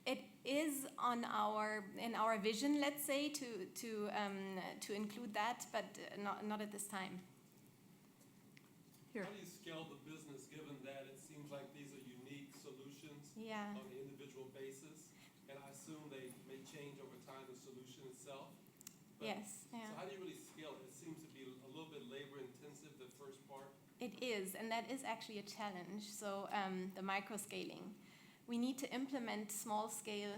S9: It is in our vision, let's say, to include that, but not at this time.
S1: Here.
S11: How do you scale the business given that it seems like these are unique solutions
S9: Yeah.
S11: on an individual basis? And I assume they may change over time, the solution itself. But,
S9: Yes. Yeah.
S11: So how do you really scale it? It seems to be a little bit labor intensive, the first part.
S9: It is, and that is actually a challenge. So the micro scaling. We need to implement small scale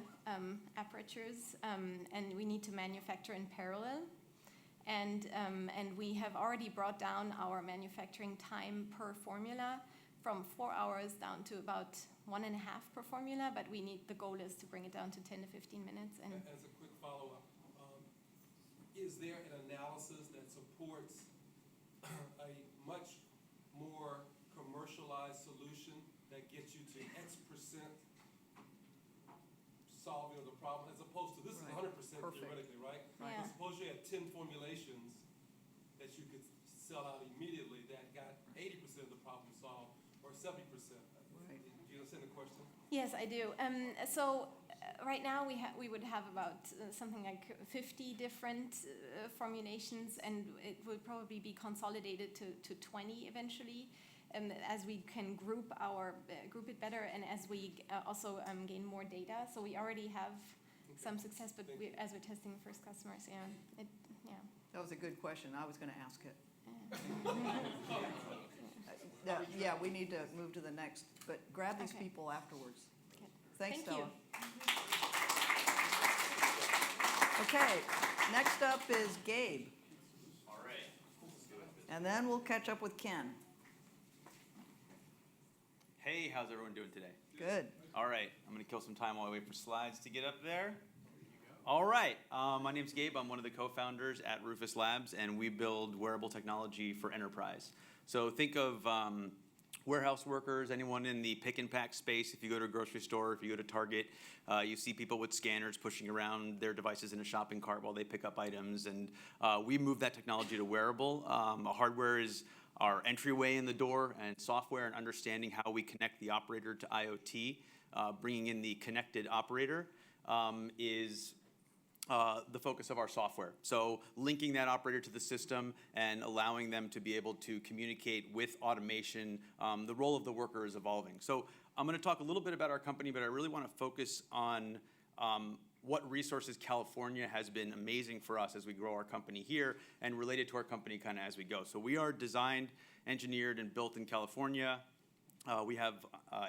S9: apertures, and we need to manufacture in parallel. And we have already brought down our manufacturing time per formula from 4 hours down to about 1.5 per formula, but the goal is to bring it down to 10 to 15 minutes. And
S11: as a quick follow-up, is there an analysis that supports a much more commercialized solution that gets you to X% solving of the problem, as opposed to, this is 100%
S1: Perfect.
S11: theoretically, right?
S9: Yeah.
S11: But suppose you had 10 formulations that you could sell out immediately that got 80% of the problem solved, or 70%.
S1: Right.
S11: Do you understand the question?
S9: yes, I do. Right now we would have about something like 50 different formulations, and it will probably be consolidated to 20 eventually, as we can group it better, and as we also gain more data. So we already have some success, but as we're testing the first customers, yeah.
S1: That was a good question. I was going to ask it. Yeah, we need to move to the next, but grab these
S9: Okay.
S1: people afterwards.
S9: Okay.
S1: Thanks,
S9: Thank
S1: Stella.
S9: you.
S1: Okay, next up is Gabe,
S12: All right.
S1: and then we'll catch up with Ken.
S12: Hey, how's everyone doing today?
S1: Good.
S12: All right, I'm going to kill some time while I wait for slides to get up there. All right, my name's Gabe. I'm one of the co-founders at Rufus Labs, and we build wearable technology for enterprise. So think of warehouse workers, anyone in the pick and pack space. If you go to a grocery store, if you go to Target, you see people with scanners pushing around their devices in a shopping cart while they pick up items. And we move that technology to wearable. Hardware is our entryway in the door, and software and understanding how we connect the operator to IoT, bringing in the connected operator is the focus of our software. So linking that operator to the system and allowing them to be able to communicate with automation, the role of the worker is evolving. So I'm going to talk a little bit about our company, but I really want to focus on what resources California has been amazing for us as we grow our company here, and related to our company kind of as we go. So we are designed, engineered, and built in California. We have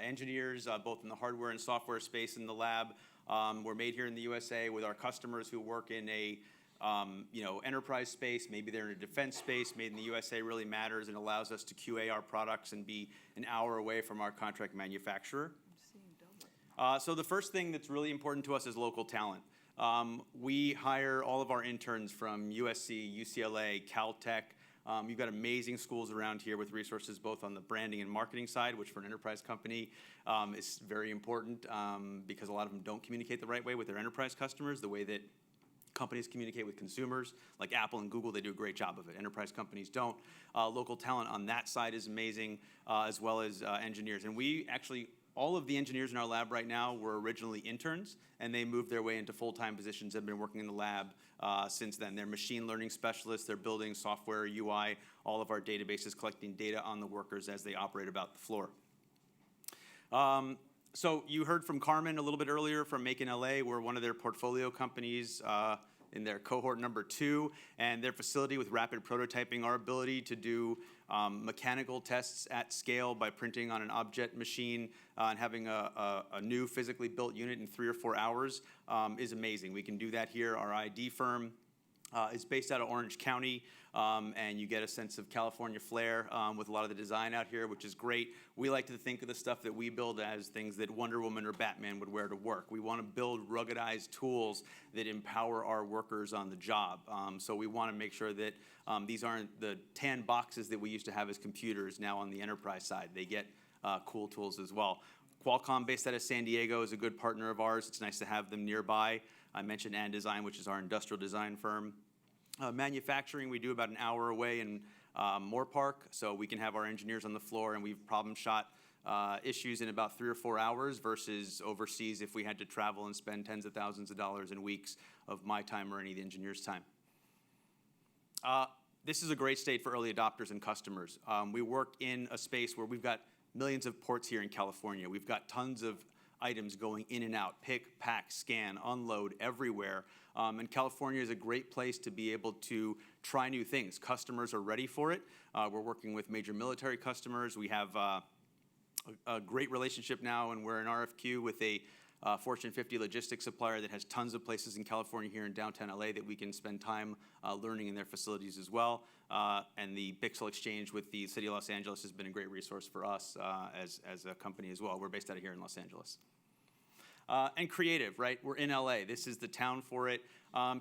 S12: engineers both in the hardware and software space in the lab. We're made here in the USA with our customers who work in a enterprise space. Maybe they're in a defense space. Made in the USA really matters and allows us to QA our products and be an hour away from our contract manufacturer. So the first thing that's really important to us is local talent. We hire all of our interns from USC, UCLA, Caltech, You've got amazing schools around here with resources both on the branding and marketing side, which for an enterprise company is very important because a lot of them don't communicate the right way with their enterprise customers, the way that companies communicate with consumers, like Apple and Google. They do a great job of it. Enterprise companies don't. Local talent on that side is amazing, as well as engineers. And we actually, all of the engineers in our lab right now were originally interns, and they moved their way into full-time positions and have been working in the lab since then. They're machine learning specialists. They're building software, UI, all of our databases, collecting data on the workers as they operate about the floor. So you heard from Carmen a little bit earlier from Make in LA. We're one of their portfolio companies in their cohort number 2, and their facility with rapid prototyping, our ability to do mechanical tests at scale by printing on an object machine and having a new physically built unit in 3 or 4 hours is amazing. We can do that here. Our ID firm is based out of Orange County, and you get a sense of California flair with a lot of the design out here, which is great. We like to think of the stuff that we build as things that Wonder Woman or Batman would wear to work. We want to build ruggedized tools that empower our workers on the job. So we want to make sure that these aren't the tan boxes that we used to have as computers now on the enterprise side. They get cool tools as well. Qualcomm, based out of San Diego, is a good partner of ours. It's nice to have them nearby. I mentioned Design, which is our industrial design firm. Manufacturing, we do about an hour away in Moore Park, so we can have our engineers on the floor, and we've problem shot issues in about 3 or 4 hours versus overseas if we had to travel and spend tens of thousands of dollars in weeks of my time or any of the engineers' time. This is a great state for early adopters and customers. We work in a space where we've got millions of ports here in California. We've got tons of items going in and out, pick, pack, scan, unload, everywhere. And California is a great place to be able to try new things. Customers are ready for it. We're working with major military customers. We have a great relationship now, and we're in RFQ with a Fortune 50 logistics supplier that has tons of places in California here in downtown LA that we can spend time learning in their facilities as well. And the Bixel exchange with the city of Los Angeles has been a great resource for us as a company as well. We're based out of here in Los Angeles. And creative, right? We're in LA. This is the town for it.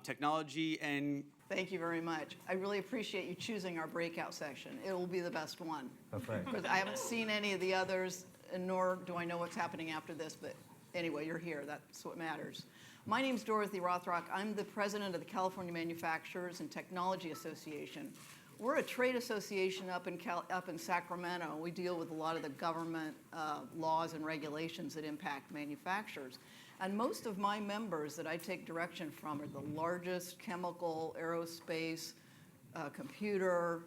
S12: Technology and...
S1: Thank you very much. I really appreciate you choosing our breakout section. It will be the best one.
S2: That's right.
S1: Because I haven't seen any of the others, and nor do I know what's happening after this, but anyway, you're here. That's what matters. My name's Dorothy Rothrock. I'm the president of the California Manufacturers and Technology Association. We're a trade association up in Sacramento. We deal with a lot of the government laws and regulations that impact manufacturers. And most of my members that I take direction from are the largest chemical, aerospace, computer,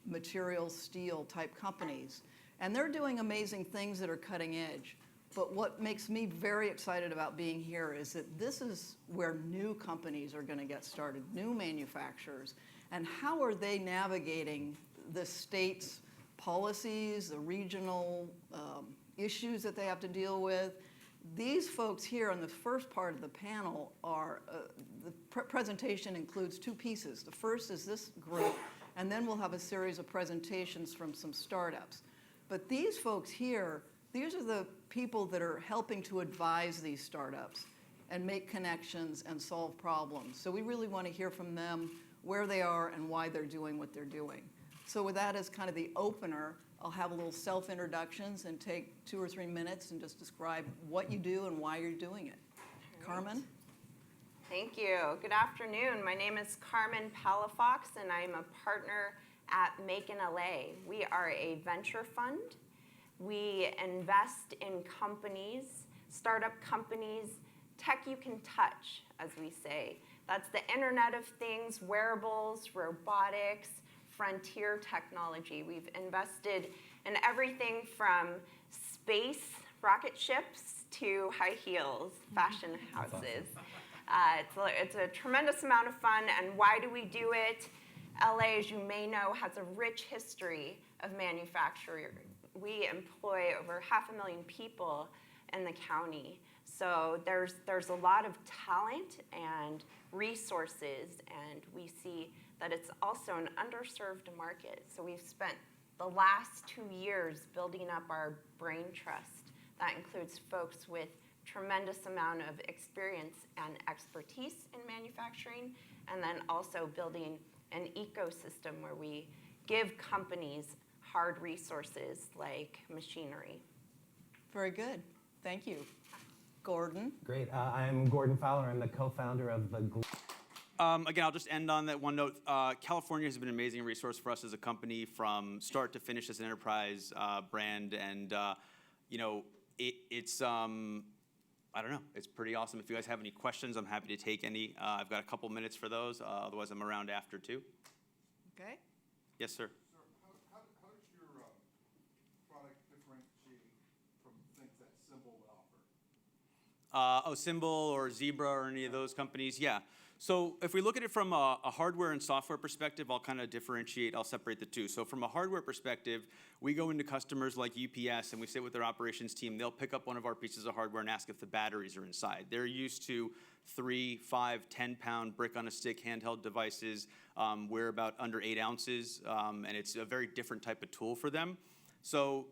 S1: materials, steel type companies. And they're doing amazing things that are cutting edge. But what makes me very excited about being here is that this is where new companies are going to get started, new manufacturers. And how are they navigating the state's policies, the regional issues that they have to deal with? These folks here on the first part of the panel are, the presentation includes 2 pieces. The first is this group, and then we'll have a series of presentations from some startups. But these folks here, these are the people that are helping to advise these startups and make connections and solve problems. So we really want to hear from them where they are and why they're doing what they're doing. So with that as kind of the opener, I'll have a little self-introductions and take 2 or 3 minutes and just describe what you do and why you're doing it. Carmen?
S3: Thank you. Good afternoon. My name is Carmen Palafox, and I'm a partner at Make in LA. We are a venture fund. We invest in companies, startup companies, tech you can touch, as we say. That's the Internet of Things, wearables, robotics, frontier technology. We've invested in everything from space rocket ships to high heels, fashion houses. It's a tremendous amount of fun, and why do we do it? LA, as you may know, has a rich history of manufacturing. We employ over 500,000 people in the county. So there's a lot of talent and resources, and we see that it's also an underserved market. So we've spent the last 2 years building up our brain trust. That includes folks with tremendous amount of experience and expertise in manufacturing, and then also building an ecosystem where we give companies hard resources like machinery.
S1: Very good. Thank you. Gordon?
S2: Great. I'm Gordon Fowler. I'm the co-founder of the Glue.
S12: Again, I'll just end on that one note. California has been an amazing resource for us as a company from start to finish as an enterprise brand, and it's I don't know, it's pretty awesome. If you guys have any questions, I'm happy to take any. I've got a couple minutes for those. Otherwise, I'm around after too.
S1: Okay.
S12: Yes, sir.
S10: Sir, how does your product differentiate from things that Symbol would offer?
S12: Symbol or Zebra or any of those companies, yeah. So if we look at it from a hardware and software perspective, I'll kind of differentiate, I'll separate the two. So from a hardware perspective, we go into customers like UPS and we sit with their operations team. They'll pick up one of our pieces of hardware and ask if the batteries are inside. They're used to 3, 5, 10-pound brick on a stick handheld devices. We're about under 8 ounces, and it's a very different type of tool for them. So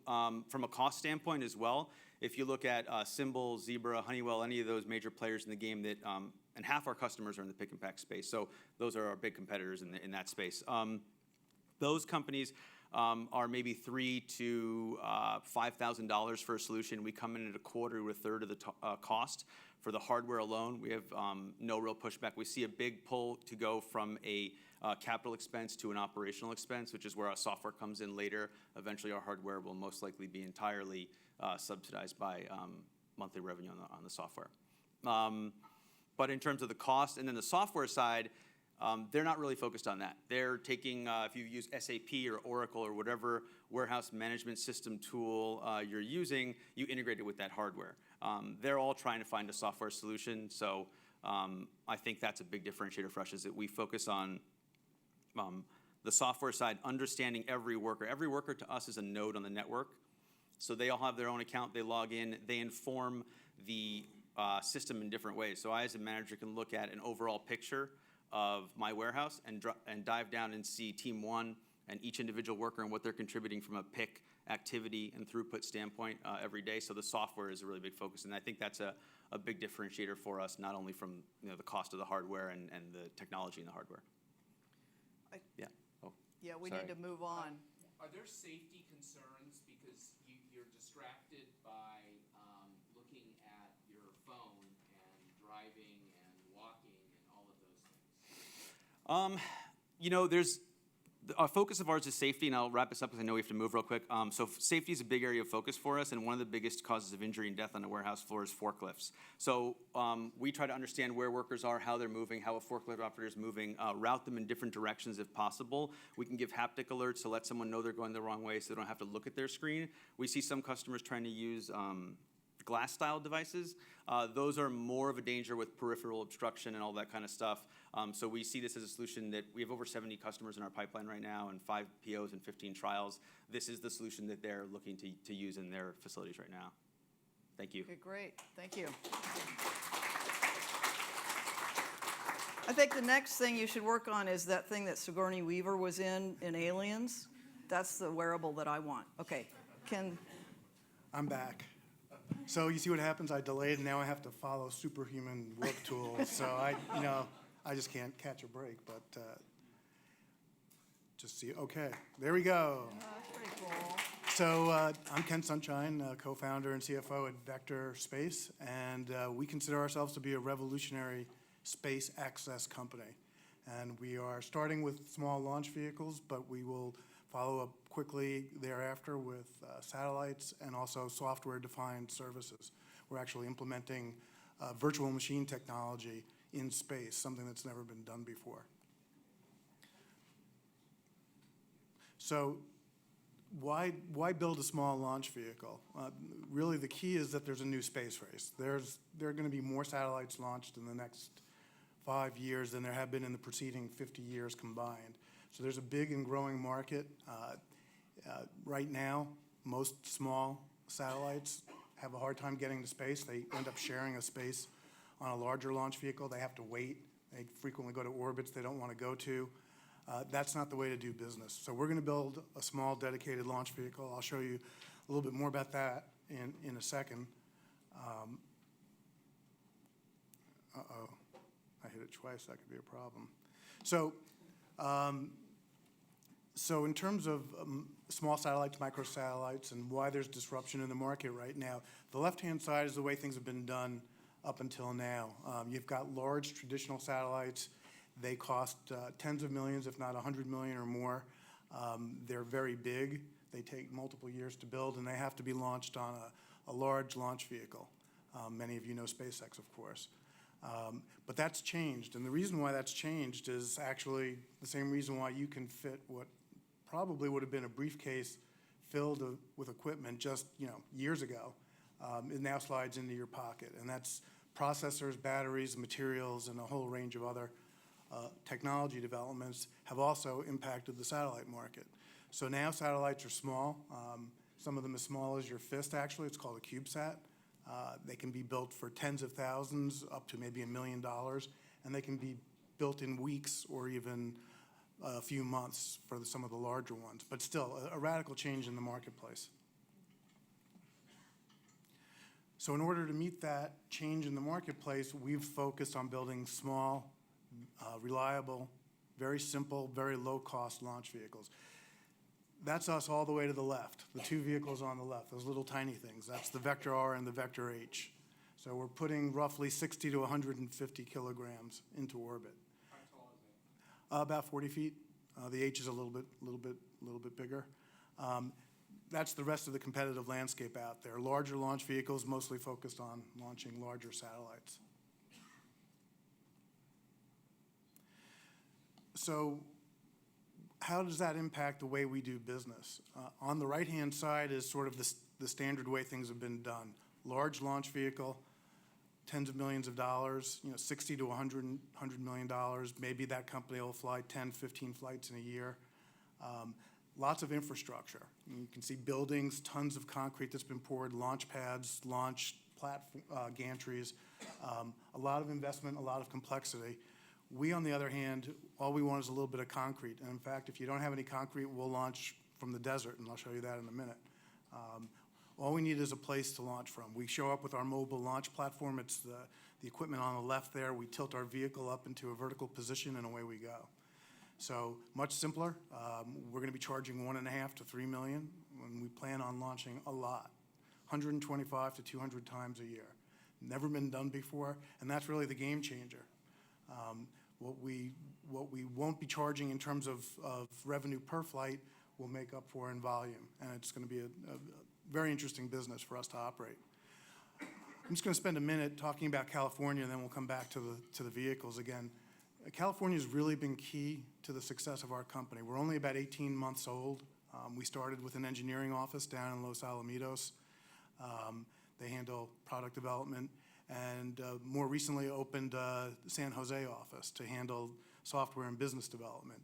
S12: from a cost standpoint as well, if you look at Symbol, Zebra, Honeywell, any of those major players in the game that, and half our customers are in the pick and pack space. So those are our big competitors in that space. Those companies are maybe $3,000 to $5,000 for a solution. We come in at a quarter to a third of the cost. For the hardware alone, we have no real pushback. We see a big pull to go from a capital expense to an operational expense, which is where our software comes in later. Eventually, our hardware will most likely be entirely subsidized by monthly revenue on the software. But in terms of the cost and then the software side, they're not really focused on that. They're taking, if you use SAP or Oracle or whatever warehouse management system tool you're using, you integrate it with that hardware. They're all trying to find a software solution. So I think that's a big differentiator for us, is that we focus on the software side, understanding every worker. Every worker to us is a node on the network. So they all have their own account. They log in. They inform the system in different ways. So I, as a manager, can look at an overall picture of my warehouse and dive down and see team one and each individual worker and what they're contributing from a pick activity and throughput standpoint every day. So the software is a really big focus, and I think that's a big differentiator for us, not only from the cost of the hardware and the technology in the hardware. Yeah. Oh.
S1: Yeah, we
S12: Sorry.
S1: need to move on.
S13: Are there safety concerns because you're distracted by looking at your phone and driving and walking and all of those things?
S12: There's a focus of ours is safety, and I'll wrap this up because I know we have to move real quick. So safety is a big area of focus for us, and one of the biggest causes of injury and death on the warehouse floor is forklifts. So we try to understand where workers are, how they're moving, how a forklift operator is moving, route them in different directions if possible. We can give haptic alerts to let someone know they're going the wrong way so they don't have to look at their screen. We see some customers trying to use glass-style devices. Those are more of a danger with peripheral obstruction and all that kind of stuff. So we see this as a solution that we have over 70 customers in our pipeline right now and 5 POs and 15 trials. This is the solution that they're looking to use in their facilities right now. Thank you.
S1: Okay, great. Thank you. I think the next thing you should work on is that thing that Sigourney Weaver was in Aliens. That's the wearable that I want. Okay,
S10: I'm back. So you see what happens? I delayed, and now I have to follow superhuman work tools. So I just can't catch a break. But just see. Okay, there we go.
S1: That's pretty cool.
S10: So I'm Ken Sunshine, co-founder and CFO at Vector Space, and we consider ourselves to be a revolutionary space access company. And we are starting with small launch vehicles, but we will follow up quickly thereafter with satellites and also software-defined services. We're actually implementing virtual machine technology in space, something that's never been done before. So why build a small launch vehicle? Really, the key is that there's a new space race. There are going to be more satellites launched in the next 5 years than there have been in the preceding 50 years combined. So there's a big and growing market. Right now, most small satellites have a hard time getting to space. They end up sharing a space on a larger launch vehicle. They have to wait. They frequently go to orbits they don't want to go to. That's not the way to do business. So we're going to build a small dedicated launch vehicle. I'll show you a little bit more about that in a second. Uh-oh, I hit it twice. That could be a problem. So So in terms of small satellites, microsatellites, and why there's disruption in the market right now, the left-hand side is the way things have been done up until now. You've got large traditional satellites. They cost tens of millions, if not 100 million or more. They're very big. They take multiple years to build, and they have to be launched on a large launch vehicle. Many of you know SpaceX, of course. But that's changed, and the reason why that's changed is actually the same reason why you can fit what probably would have been a briefcase filled with equipment just years ago. It now slides into your pocket, and that's processors, batteries, materials, and a whole range of other technology developments have also impacted the satellite market. So now satellites are small. Some of them as small as your fist, actually. It's called a CubeSat. They can be built for tens of thousands, up to maybe $1 million, and they can be built in weeks or even a few months for some of the larger ones, but still a radical change in the marketplace. So in order to meet that change in the marketplace, we've focused on building small, reliable, very simple, very low-cost launch vehicles. That's us all the way to the left, the two vehicles on the left, those little tiny things. That's the Vector R and the Vector H. So we're putting roughly 60 to 150 kilograms into orbit.
S11: How tall is it?
S10: About 40 feet. The H is a little bit bigger. That's the rest of the competitive landscape out there. Larger launch vehicles, mostly focused on launching larger satellites. So how does that impact the way we do business? On the right-hand side is sort of the standard way things have been done. Large launch vehicle, tens of millions of dollars, 60 to 100 million dollars. Maybe that company will fly 10, 15 flights in a year. Lots of infrastructure. You can see buildings, tons of concrete that's been poured, launch pads, launch gantries, a lot of investment, a lot of complexity. We, on the other hand, all we want is a little bit of concrete. And in fact, if you don't have any concrete, we'll launch from the desert, and I'll show you that in a minute. All we need is a place to launch from. We show up with our mobile launch platform. It's the equipment on the left there. We tilt our vehicle up into a vertical position, and away we go. So much simpler. We're going to be charging $1.5 to $3 million, and we plan on launching a lot, 125 to 200 times a year. Never been done before, and that's really the game changer. What we won't be charging in terms of revenue per flight will make up for in volume, and it's going to be a very interesting business for us to operate. I'm just going to spend a minute talking about California, and then we'll come back to the vehicles again. California has really been key to the success of our company. We're only about 18 months old. We started with an engineering office down in Los Alamitos. They handle product development, and more recently opened a San Jose office to handle software and business development.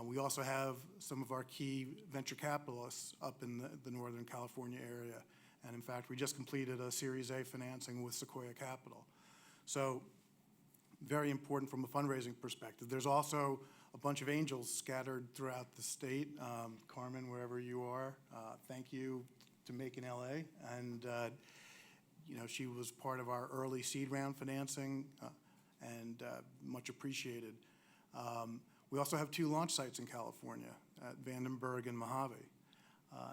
S10: We also have some of our key venture capitalists up in the Northern California area. And in fact, we just completed a Series A financing with Sequoia Capital. So very important from a fundraising perspective. There's also a bunch of angels scattered throughout the state. Carmen, wherever you are, thank you to Make in LA. And she was part of our early seed round financing, and much appreciated. We also have 2 launch sites in California, at Vandenberg and Mojave.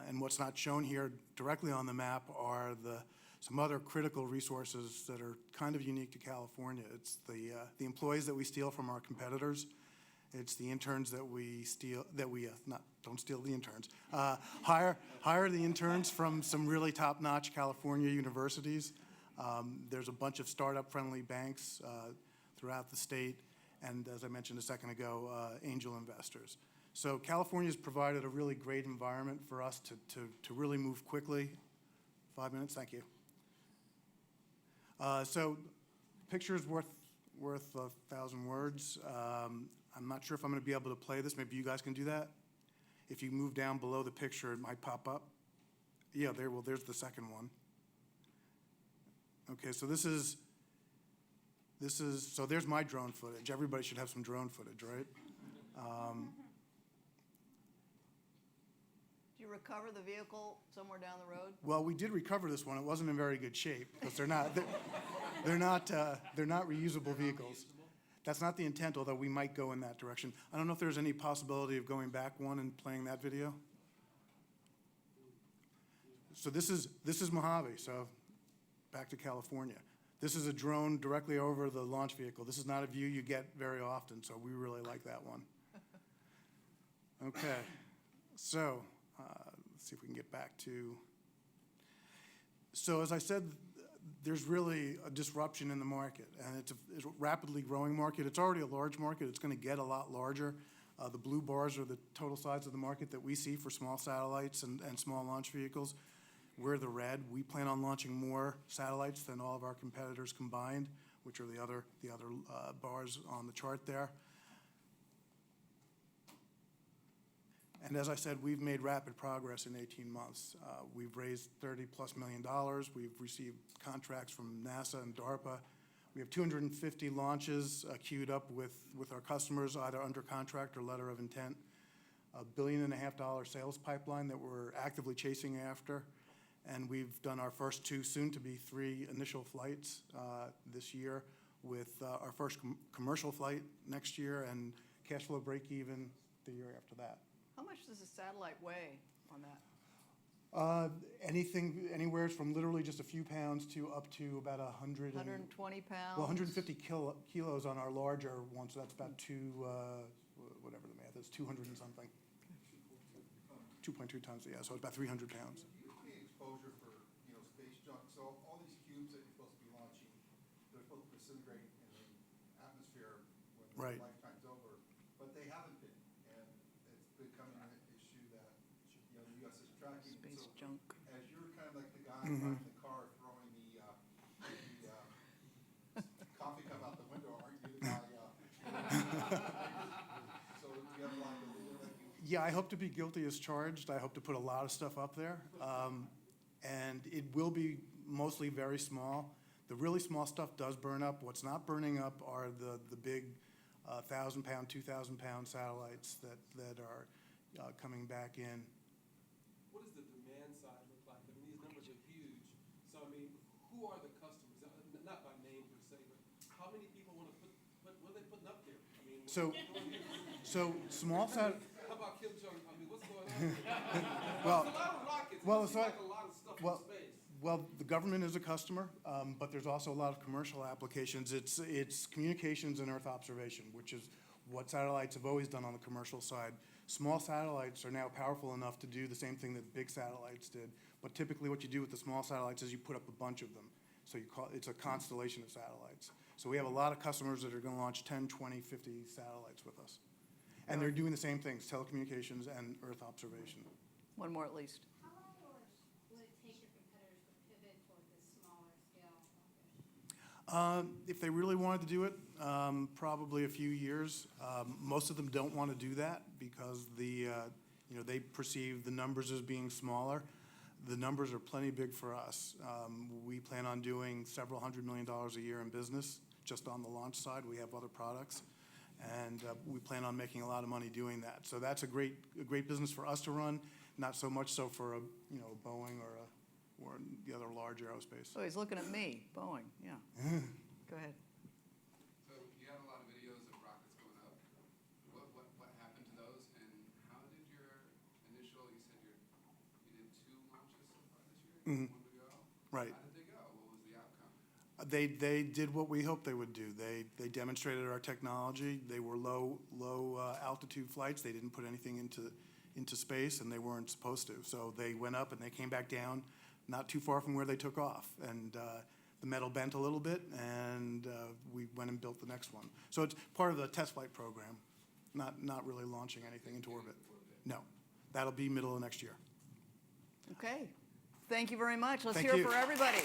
S10: And what's not shown here directly on the map are some other critical resources that are kind of unique to California. It's the employees that we steal from our competitors. It's the interns that we steal, don't steal the interns. Hire the interns from some really top-notch California universities. There's a bunch of startup-friendly banks throughout the state, and as I mentioned a second ago, angel investors. So California's provided a really great environment for us to really move quickly. 5 minutes, thank you. So picture's worth 1,000 words. I'm not sure if I'm going to be able to play this. Maybe you guys can do that. If you move down below the picture, it might pop up. Yeah, there's the second one. Okay, so so there's my drone footage. Everybody should have some drone footage, right?
S1: Did you recover the vehicle somewhere down the road?
S10: Well, we did recover this one. It wasn't in very good shape because they're not reusable vehicles. That's not the intent, although we might go in that direction. I don't know if there's any possibility of going back one and playing that video. So this is Mojave, so back to California. This is a drone directly over the launch vehicle. This is not a view you get very often, so we really like that one. Okay, so let's see if we can get back to. So as I said, there's really a disruption in the market, and it's a rapidly growing market. It's already a large market. It's going to get a lot larger. The blue bars are the total size of the market that we see for small satellites and small launch vehicles. We're the red. We plan on launching more satellites than all of our competitors combined, which are the other bars on the chart there. And as I said, we've made rapid progress in 18 months. We've raised $30+ million. We've received contracts from NASA and DARPA. We have 250 launches queued up with our customers, either under contract or letter of intent. $1.5 billion sales pipeline that we're actively chasing after. And we've done our first 2, soon to be 3 initial flights this year, with our first commercial flight next year and cash flow break even the year after that.
S1: How much does a satellite weigh on that?
S10: Anything, anywhere from literally just a few pounds to up to about 100.
S1: 120 pounds?
S10: Well, 150 kilos on our larger one, so that's about whatever the math is, 200 and something. 2.2 tons, yeah, so it's about 300 pounds.
S14: Exposure for space junk. So all these cubes that you're supposed to be launching, they're supposed to disintegrate in the atmosphere when their lifetime's over, but they haven't been, and it's becoming an issue that the U.S. is tracking.
S1: Space
S14: so
S1: junk.
S14: As you're kind of like the guy driving the car throwing the coffee cup out the window, aren't you the guy? So do you have like
S10: Yeah, I hope to be guilty as charged. I hope to put a lot of stuff up there. And it will be mostly very small. The really small stuff does burn up. What's not burning up are the big 1,000-pound, 2,000-pound satellites that are coming back in.
S11: What does the demand side look like? I mean, these numbers are huge. So, I mean, who are the customers? Not by name per se, but how many people want to what are they putting up there? I mean,
S10: So small sat.
S11: How about Kim Jong? I mean, what's going on here?
S10: Well,
S11: There's a lot of rockets.
S10: well,
S11: It seems like a lot of stuff in space.
S10: Well, the government is a customer, but there's also a lot of commercial applications. It's communications and Earth observation, which is what satellites have always done on the commercial side. Small satellites are now powerful enough to do the same thing that big satellites did. But typically what you do with the small satellites is you put up a bunch of them. So it's a constellation of satellites. So we have a lot of customers that are going to launch 10, 20, 50 satellites with us. And they're doing the same things, telecommunications and Earth observation.
S1: One more at least.
S8: How long will it take your competitors to pivot toward this smaller scale launch?
S10: If they really wanted to do it, probably a few years. Most of them don't want to do that because they perceive the numbers as being smaller. The numbers are plenty big for us. We plan on doing several $100 million a year in business just on the launch side. We have other products, and we plan on making a lot of money doing that. So that's a great business for us to run. Not so much so for a Boeing or the other large aerospace.
S1: Oh, he's looking at me. Boeing, yeah. Go ahead.
S15: So you have a lot of videos of rockets going up. What happened to those, and how did your initial? You said you did 2 launches so far this year. 1 to go.
S10: Right.
S15: How did they go? What was the outcome?
S10: They did what we hoped they would do. They demonstrated our technology. They were low altitude flights. They didn't put anything into space, and they weren't supposed to. So they went up and they came back down, not too far from where they took off. And the metal bent a little bit, and we went and built the next one. So it's part of the test flight program, not really launching anything into orbit. No, that'll be middle of next year.
S1: Okay. Thank you very much. Let's
S10: Thank
S1: hear
S10: you.
S1: it for everybody.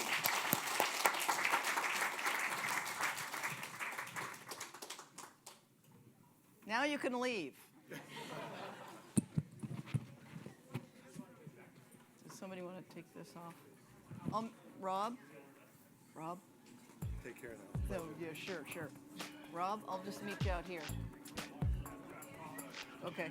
S1: Now you can leave. Does somebody want to take this off? Rob?
S10: Take care of that.
S1: No, yeah, sure. Rob, I'll just meet you out here. Okay.